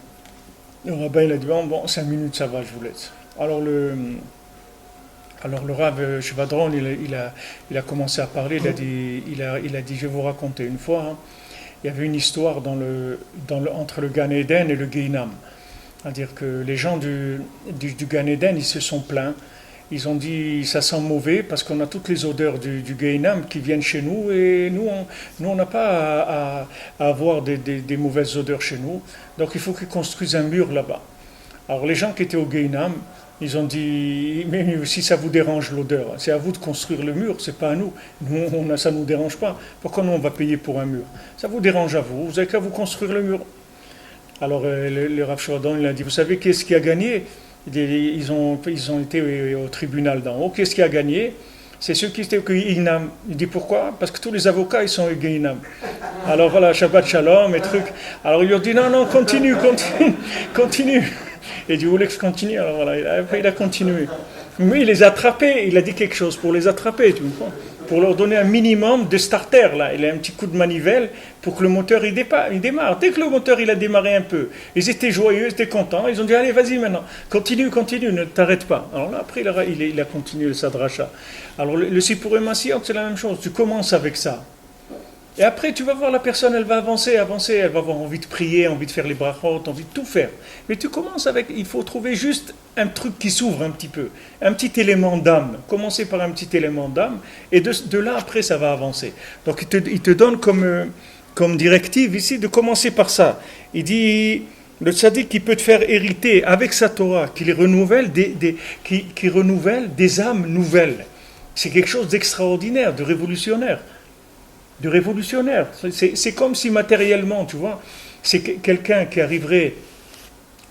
le rabbin il a dit, bon, 5 minutes ça va, je vous laisse. Alors le Rav Shvadron, il a commencé à parler, il a dit, je vais vous raconter une fois, hein, il y avait une histoire entre le Gan Eden et le Gehinam. C'est-à-dire que les gens du Gan Eden, ils se sont plaints, ils ont dit, ça sent mauvais parce qu'on a toutes les odeurs du Gehinam qui viennent chez nous et nous on n'a pas à avoir des mauvaises odeurs chez nous, donc il faut qu'ils construisent un mur là-bas. Alors les gens qui étaient au Gehinam, ils ont dit, mais si ça vous dérange l'odeur, c'est à vous de construire le mur, c'est pas à nous. Nous, ça ne nous dérange pas. Pourquoi nous, on va payer pour un mur? Ça vous dérange à vous, vous avez qu'à vous construire le mur. Alors, le Rav Shvadron, il a dit, vous savez qu'est-ce qui a gagné? Ils ont été au tribunal d'en haut. Qu'est-ce qui a gagné? C'est ceux qui étaient au Gehinam. Il dit, pourquoi? Parce que tous les avocats, ils sont au Gehinam. Alors voilà, Shabbat Shalom et trucs. Alors, ils lui ont dit, non, continue. Et du voulait que je continue, alors voilà, il a continué. Mais il les a attrapés, il a dit quelque chose pour les attraper, tu comprends? Pour leur donner un minimum de starter, là. Il a un petit coup de manivelle pour que le moteur il démarre. Dès que le moteur il a démarré un peu, ils étaient joyeux, ils étaient contents, ils ont dit allez vas-y maintenant, continue, ne t'arrête pas. Alors là après il a continué le sadracha. Alors le Sipurim Maasiot c'est la même chose, tu commences avec ça. Et après, tu vas voir la personne, elle va avancer, elle va avoir envie de prier, envie de faire les brachot, envie de tout faire. Mais tu commences avec, il faut trouver juste un truc qui s'ouvre un petit peu, un petit élément d'âme. Commencer par un petit élément d'âme, et de là, après, ça va avancer. Donc, il te donne comme directive ici de commencer par ça. Il dit, le tzaddik qui peut te faire hériter avec sa Torah, qui les renouvelle, qui renouvelle des âmes nouvelles. C'est quelque chose d'extraordinaire, de révolutionnaire. De révolutionnaire. C'est comme si matériellement, tu vois, c'est quelqu'un qui arriverait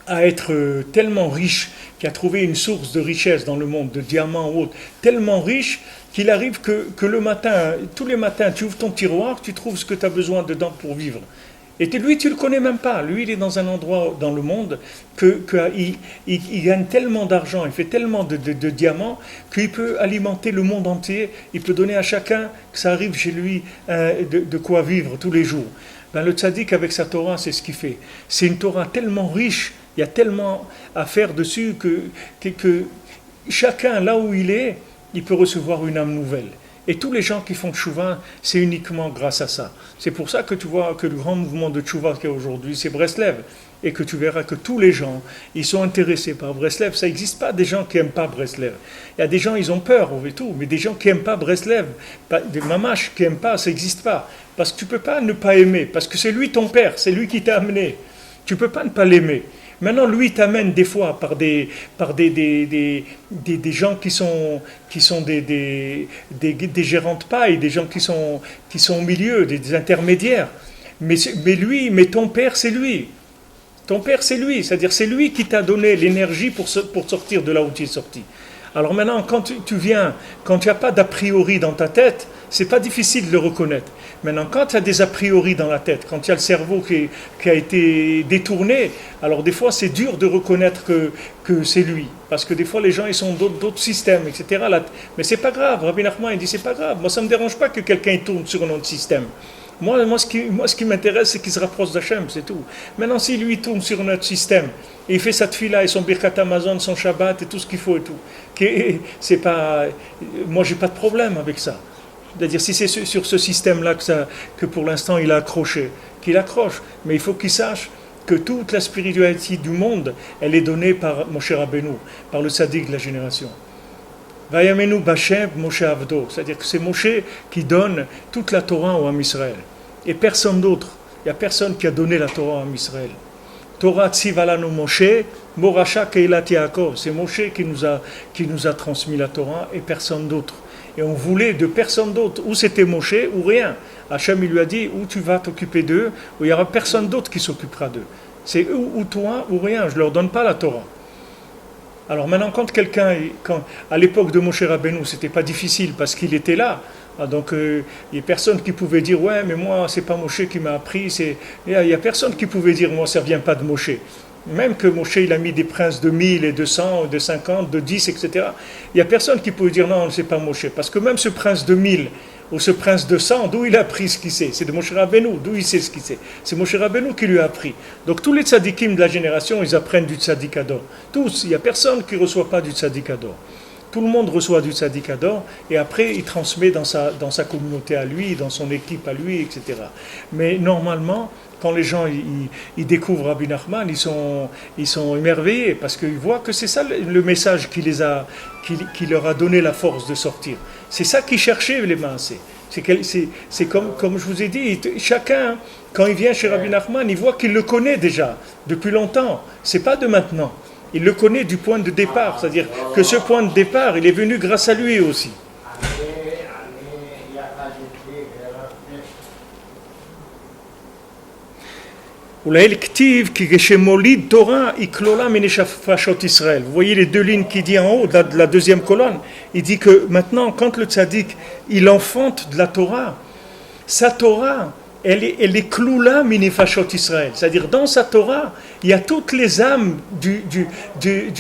à être tellement riche, qui a trouvé une source de richesse dans le monde, de diamants ou autre, tellement riche qu'il arrive que le matin, tous les matins, tu ouvres ton tiroir, tu trouves ce que tu as besoin dedans pour vivre. Et lui, tu ne le connais même pas. Lui, il est dans un endroit dans le monde il gagne tellement d'argent, il fait tellement de diamants qu'il peut alimenter le monde entier. Il peut donner à chacun que ça arrive chez lui de quoi vivre tous les jours. Ben, le tzaddik, avec sa Torah, c'est ce qu'il fait. C'est une Torah tellement riche, il y a tellement à faire dessus que chacun, là où il est, il peut recevoir une âme nouvelle. Et tous les gens qui font tchouva, c'est uniquement grâce à ça. C'est pour ça que tu vois que le grand mouvement de tchouva qu'il y a aujourd'hui, c'est Breslev. Et que tu verras que tous les gens, ils sont intéressés par Breslev. Ça n'existe pas des gens qui n'aiment pas Breslev. Il y a des gens, ils ont peur et tout, mais des gens qui n'aiment pas Breslev, des mamaches qui n'aiment pas, ça n'existe pas. Parce que tu ne peux pas ne pas aimer, parce que c'est lui ton père, c'est lui qui t'a amené. Tu ne peux pas ne pas l'aimer. Maintenant, lui t'amène des fois par des gens qui sont des gérants de paille, des gens qui sont au milieu, des intermédiaires. Mais ton père, c'est lui. Ton père, c'est lui. C'est-à-dire, c'est lui qui t'a donné l'énergie pour sortir de là où tu es sorti. Alors maintenant, quand tu viens, quand tu n'as pas d'a priori dans ta tête, c'est pas difficile de le reconnaître. Maintenant, quand tu as des a priori dans la tête, quand tu as le cerveau qui a été détourné, alors des fois c'est dur de reconnaître que c'est lui. Parce que des fois les gens ils sont d'autres systèmes, etc. Mais c'est pas grave, Rabbi Nachman il dit c'est pas grave. Moi ça me dérange pas que quelqu'un tourne sur un autre système. Moi ce qui m'intéresse c'est qu'il se rapproche d'Hachem, c'est tout. Maintenant si lui tourne sur un autre système, et il fait sa tfila et son birkat Amazon, son Shabbat et tout ce qu'il faut et tout, c'est pas, moi j'ai pas de problème avec ça. C'est-à-dire, si c'est sur ce système-là que pour l'instant il a accroché, qu'il accroche. Mais il faut qu'il sache que toute la spiritualité du monde, elle est donnée par Moshe Rabbeinu, par le tzaddik de la génération. Vayamenu Bashem Moshe Avdo. C'est-à-dire que c'est Moshe qui donne toute la Torah au Ham Israël. Et personne d'autre. Il n'y a personne qui a donné la Torah au Ham Israël. Torah Tzivalanu Moshe, Morasha Keilat Yaakov. C'est Moshe qui nous a transmis la Torah et personne d'autre. Et on voulait de personne d'autre, ou c'était Moshe ou rien. Hachem il lui a dit, ou tu vas t'occuper d'eux, ou il n'y aura personne d'autre qui s'occupera d'eux. C'est eux ou toi ou rien, je ne leur donne pas la Torah. Alors maintenant, à l'époque de Moshe Rabbeinu, c'était pas difficile parce qu'il était là. Donc il n'y a personne qui pouvait dire, ouais, mais moi, c'est pas Moshe qui m'a appris. Il n'y a personne qui pouvait dire, moi, ça ne vient pas de Moshe. Même que Moshe, il a mis des princes de 1000 et de 100, de 50, de 10, etc. Il n'y a personne qui pouvait dire non, c'est pas Moshe. Parce que même ce prince de 1000 ou ce prince de 100, d'où il a appris ce qu'il sait? C'est de Moshe Rabbeinu, d'où il sait ce qu'il sait? C'est Moshe Rabbeinu qui lui a appris. Donc tous les tzadikim de la génération, ils apprennent du tzadik ador. Tous, il n'y a personne qui ne reçoit pas du tzadik ador. Tout le monde reçoit du tzadik ador et après il transmet dans sa communauté à lui, dans son équipe à lui, etc. Mais normalement, quand les gens ils découvrent Rabbi Nachman, ils sont émerveillés parce qu'ils voient que c'est ça le message qui leur a donné la force de sortir. C'est ça qu'ils cherchaient les maasés. C'est comme je vous ai dit, chacun, quand il vient chez Rabbi Nachman, il voit qu'il le connaît déjà depuis longtemps. C'est pas de maintenant. Il le connaît du point de départ, c'est-à-dire que ce point de départ, il est venu grâce à lui aussi. Vous voyez les deux lignes qu'il dit en haut de la deuxième colonne. Il dit que maintenant, quand le tzaddik, il enfante de la Torah, sa Torah, elle est kloula minifashot Israël. C'est-à-dire, dans sa Torah, il y a toutes les âmes du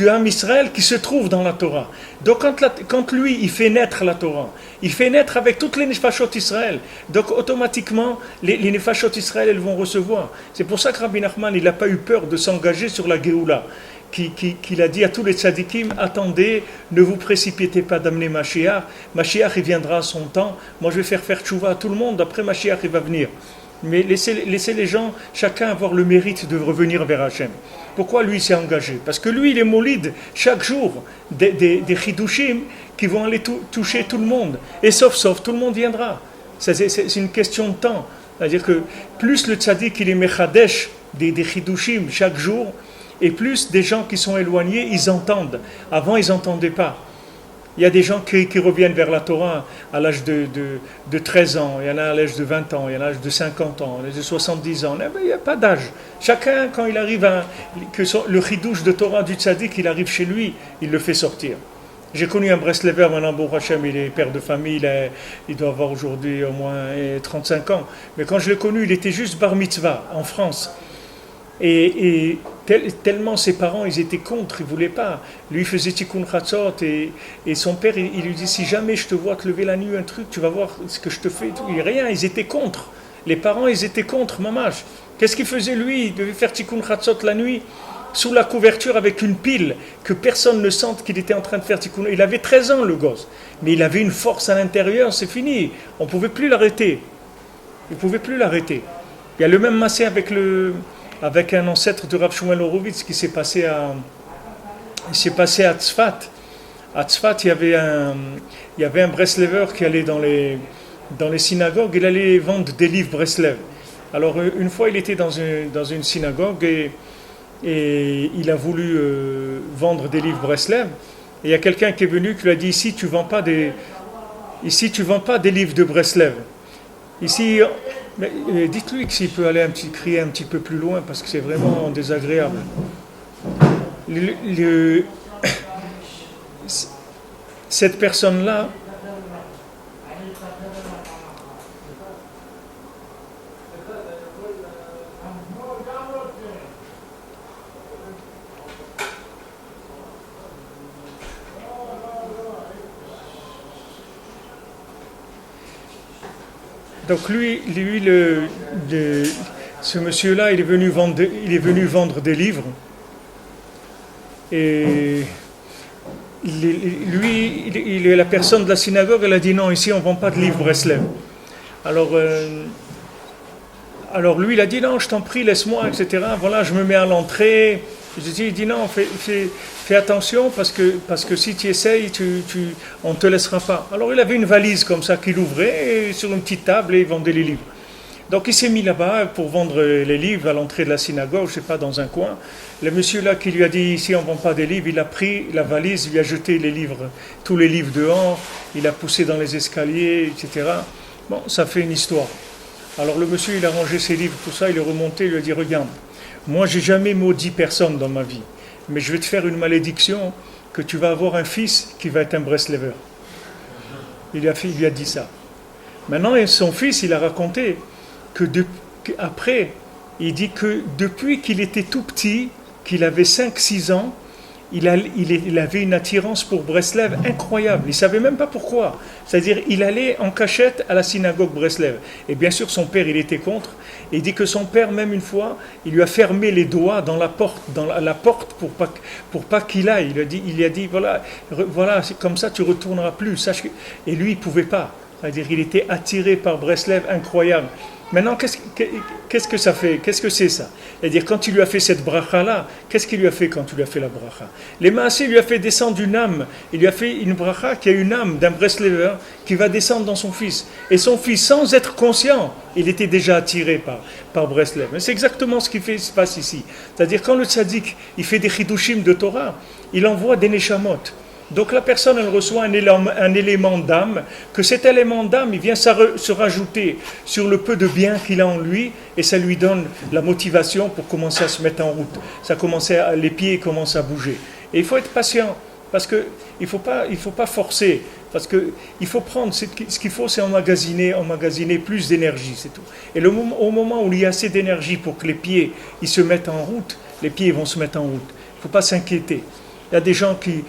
Ham Israël qui se trouvent dans la Torah. Donc, quand lui, il fait naître la Torah, il fait naître avec toutes les nefashot Israël. Donc, automatiquement, les nefashot Israël, elles vont recevoir. C'est pour ça que Rabbi Nachman, il n'a pas eu peur de s'engager sur la Géoula. Qu'il a dit à tous les tzadikim, attendez, ne vous précipitez pas d'amener Mashiach. Mashiach, il viendra à son temps. Moi, je vais faire tchouva à tout le monde. Après, Mashiach, il va venir. Mais laissez les gens, chacun avoir le mérite de revenir vers Hachem. Pourquoi lui s'est engagé? Parce que lui, il est molide chaque jour des chidushim qui vont aller toucher tout le monde. Et sauf, tout le monde viendra. C'est une question de temps. C'est-à-dire que plus le tzaddik, il est mechadesh des chidushim chaque jour, et plus des gens qui sont éloignés, ils entendent. Avant, ils n'entendaient pas. Il y a des gens qui reviennent vers la Torah à l'âge de 13 ans, il y en a à l'âge de 20 ans, il y en a à l'âge de 50 ans, à l'âge de 70 ans. Il n'y a pas d'âge. Chacun, quand il arrive le chidouche de Torah du tzaddik, il arrive chez lui, il le fait sortir. J'ai connu un Breslever, maintenant, Baruch Hashem, il est père de famille, il doit avoir aujourd'hui au moins 35 ans. Mais quand je l'ai connu, il était juste bar mitzvah en France. Et tellement ses parents, ils étaient contre, ils ne voulaient pas. Lui, il faisait tikkun chatzot et son père, il lui dit, si jamais je te vois te lever la nuit un truc, tu vas voir ce que je te fais. Rien, ils étaient contre. Les parents, ils étaient contre, mamash. Qu'est-ce qu'il faisait lui? Il devait faire tikkun chatzot la nuit, sous la couverture avec une pile, que personne ne sente qu'il était en train de faire tikkun. Il avait 13 ans, le gosse. Mais il avait une force à l'intérieur, c'est fini. On ne pouvait plus l'arrêter. Il ne pouvait plus l'arrêter. Il y a le même massé avec un ancêtre de Rav Shmuel Horowitz qui s'est passé à Tzfat. À Tzfat, il y avait un Breslever qui allait dans les synagogues, il allait vendre des livres Breslev. Alors une fois, il était dans une synagogue et il a voulu vendre des livres Breslev. Et il y a quelqu'un qui est venu qui lui a dit, ici tu vends pas des livres de Breslev. Ici, mais dites-lui que s'il peut aller crier un petit peu plus loin parce que c'est vraiment désagréable. Cette personne-là, donc lui ce monsieur-là, il est venu vendre des livres et il est la personne de la synagogue, elle a dit non, ici on ne vend pas de livres Breslev. Alors lui, il a dit non, je t'en prie, laisse-moi, etc. Voilà, je me mets à l'entrée. Il dit non, fais attention parce que si tu essayes, on ne te laissera pas. Alors il avait une valise comme ça qu'il ouvrait sur une petite table et il vendait les livres. Donc il s'est mis là-bas pour vendre les livres à l'entrée de la synagogue, je ne sais pas, dans un coin. Le monsieur là qui lui a dit ici on ne vend pas des livres, il a pris la valise, il lui a jeté tous les livres dehors, il a poussé dans les escaliers, etc. Bon, ça fait une histoire. Alors le monsieur, il a rangé ses livres, tout ça, il est remonté, il lui a dit regarde, moi j'ai jamais maudit personne dans ma vie, mais je vais te faire une malédiction que tu vas avoir un fils qui va être un Breslever. Il lui a dit ça. Maintenant, son fils, il a raconté après, il dit que depuis qu'il était tout petit, qu'il avait 5-6 ans, il avait une attirance pour Breslev incroyable. Il ne savait même pas pourquoi. C'est-à-dire, il allait en cachette à la synagogue Breslev. Et bien sûr, son père, il était contre. Et il dit que son père, même une fois, il lui a fermé les doigts dans la porte pour pas qu'il aille. Il a dit voilà, comme ça, tu ne retourneras plus. Et lui, il ne pouvait pas. C'est-à-dire, il était attiré par Breslev incroyable. Maintenant, qu'est-ce que ça fait? Qu'est-ce que c'est ça? C'est-à-dire, quand il lui a fait cette bracha-là, qu'est-ce qu'il lui a fait quand il lui a fait la bracha? Les Maasé lui a fait descendre une âme. Il lui a fait une bracha qui a une âme d'un Breslever qui va descendre dans son fils. Et son fils, sans être conscient, il était déjà attiré par Breslev. Mais c'est exactement ce qui se passe ici. C'est-à-dire, quand le tzaddik, il fait des chidushim de Torah, il envoie des neshamot. Donc la personne, elle reçoit un élément d'âme, que cet élément d'âme, il vient se rajouter sur le peu de bien qu'il a en lui, et ça lui donne la motivation pour commencer à se mettre en route. Les pieds commencent à bouger. Et il faut être patient, parce qu'il ne faut pas forcer, parce qu'il faut prendre, ce qu'il faut, c'est emmagasiner plus d'énergie, c'est tout. Et au moment où il y a assez d'énergie pour que les pieds ils se mettent en route, les pieds vont se mettre en route. Il ne faut pas s'inquiéter. Il y a des gens qui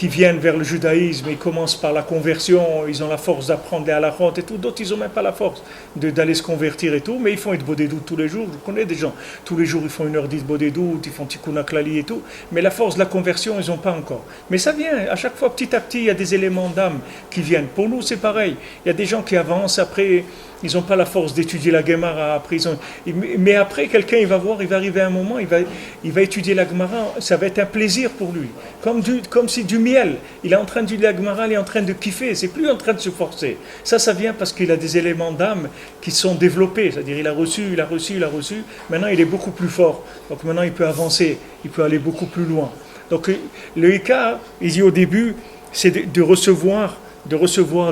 viennent vers le judaïsme, ils commencent par la conversion, ils ont la force d'apprendre les halachot et tout, d'autres ils n'ont même pas la force d'aller se convertir et tout, mais ils font être bodédout tous les jours. Je connais des gens, tous les jours ils font 1h10 bodédout, ils font tikkun aklali et tout, mais la force de la conversion ils n'ont pas encore. Mais ça vient, à chaque fois petit à petit il y a des éléments d'âme qui viennent. Pour nous c'est pareil, il y a des gens qui avancent, après ils n'ont pas la force d'étudier la Gemara, mais après quelqu'un il va arriver à un moment, il va étudier la Gemara, ça va être un plaisir pour lui, comme si du miel, il est en train d'étudier la Gemara, il est en train de kiffer, c'est plus en train de se forcer. Ça vient parce qu'il a des éléments d'âme qui sont développés, c'est-à-dire il a reçu, maintenant il est beaucoup plus fort, donc maintenant il peut avancer, il peut aller beaucoup plus loin. Donc le Ika, il dit au début, c'est de recevoir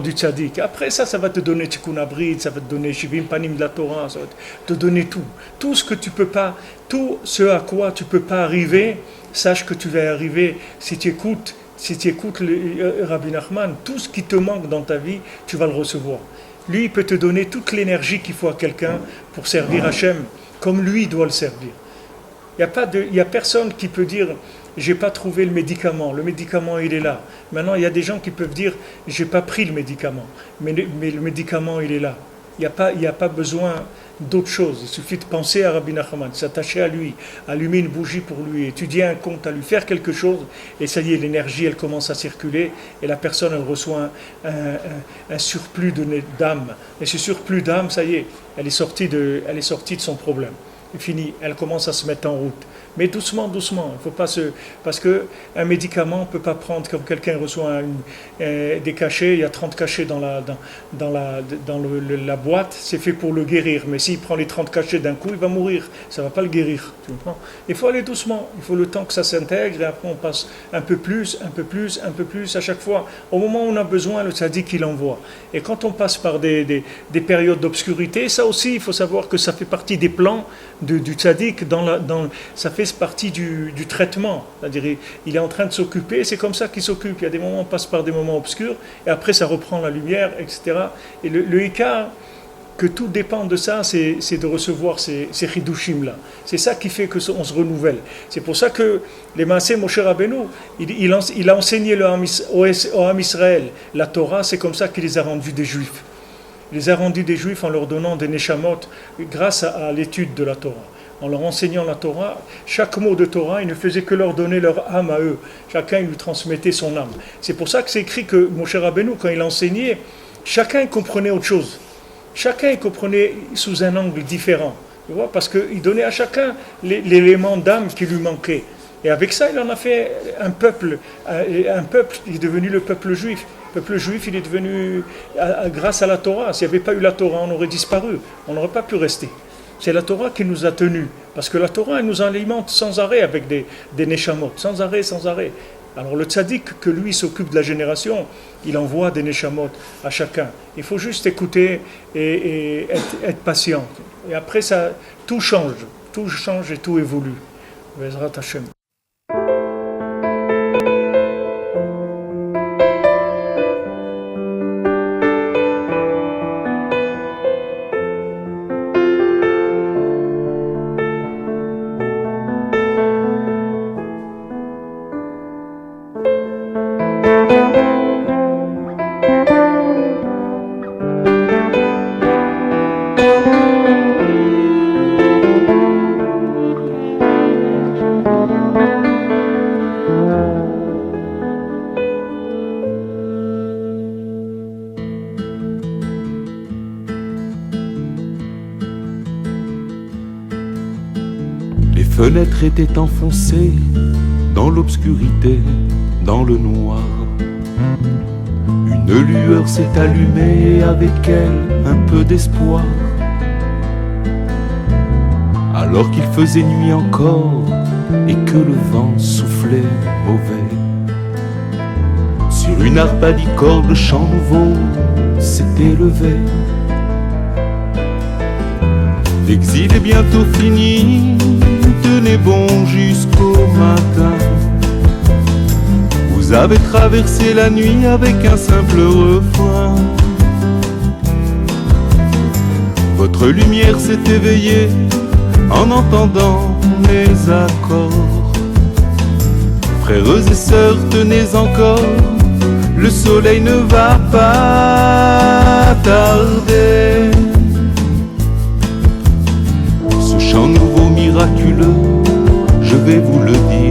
du tzaddik. Après ça va te donner tikkun abrit, ça va te donner shivim panim de la Torah, ça va te donner tout ce que tu peux pas, tout ce à quoi tu peux pas arriver. Sache que tu vas y arriver si tu écoutes Rabbi Nachman. Tout ce qui te manque dans ta vie, tu vas le recevoir. Lui, il peut te donner toute l'énergie qu'il faut à quelqu'un pour servir Hachem, comme lui doit le servir. Il y a personne qui peut dire j'ai pas trouvé le médicament il est là. Maintenant il y a des gens qui peuvent dire j'ai pas pris le médicament, mais le médicament il est là. Il n'y a pas besoin d'autre chose. Il suffit de penser à Rabbi Nachman, s'attacher à lui, allumer une bougie pour lui, étudier un conte, à lui faire quelque chose, et ça y est, l'énergie elle commence à circuler, et la personne elle reçoit un surplus d'âme. Et ce surplus d'âme, ça y est, elle est sortie de son problème. C'est fini, elle commence à se mettre en route. Mais doucement, il faut pas parce qu'un médicament ne peut pas prendre, quand quelqu'un reçoit des cachets, il y a 30 cachets dans la boîte, c'est fait pour le guérir. Mais s'il prend les 30 cachets d'un coup, il va mourir, ça ne va pas le guérir. Tu comprends? Il faut aller doucement, il faut le temps que ça s'intègre, et après on passe un peu plus, à chaque fois. Au moment où on a besoin, le tzaddik il envoie. Et quand on passe par des périodes d'obscurité, ça aussi, il faut savoir que ça fait partie des plans du tzaddik, ça fait partie du traitement, c'est-à-dire il est en train de s'occuper, c'est comme ça qu'il s'occupe. Il y a des moments, on passe par des moments obscurs, et après ça reprend la lumière, etc. Et le Ikar, que tout dépend de ça, c'est de recevoir ces chidushim là. C'est ça qui fait qu'on se renouvelle. C'est pour ça que les Maaseh Moshe Rabbeinu, il a enseigné au Ham Israël. La Torah, c'est comme ça qu'il les a rendus des Juifs. Il les a rendus des Juifs en leur donnant des neshamot grâce à l'étude de la Torah. En leur enseignant la Torah, chaque mot de Torah, il ne faisait que leur donner leur âme à eux. Chacun, il lui transmettait son âme. C'est pour ça que c'est écrit que Moshe Rabbeinu, quand il enseignait, chacun comprenait autre chose. Chacun il comprenait sous un angle différent. Tu vois, parce qu'il donnait à chacun l'élément d'âme qui lui manquait. Et avec ça, il en a fait un peuple. Un peuple, il est devenu le peuple juif. Le peuple juif, il est devenu, grâce à la Torah. S'il n'y avait pas eu la Torah, on aurait disparu. On n'aurait pas pu rester. C'est la Torah qui nous a tenus. Parce que la Torah, elle nous alimente sans arrêt avec des neshamot. Sans arrêt. Alors le tzaddik, que lui s'occupe de la génération, il envoie des neshamot à chacun. Il faut juste écouter et être patient. Et après, ça, tout change et tout évolue. Bezrat Hashem. Les fenêtres étaient enfoncées dans l'obscurité, dans le noir. Une lueur s'est allumée et avec elle un peu d'espoir. Alors qu'il faisait nuit encore et que le vent soufflait mauvais, sur une harpe à 10 cordes, le chant nouveau s'est élevé. L'exil est bientôt fini, tenez bon jusqu'au matin. Vous avez traversé la nuit avec un simple refrain. Votre lumière s'est éveillée en entendant mes accords. Frères et sœurs, tenez encore, le soleil ne va pas tarder. Ce chant nouveau miraculeux, je vais vous le dire.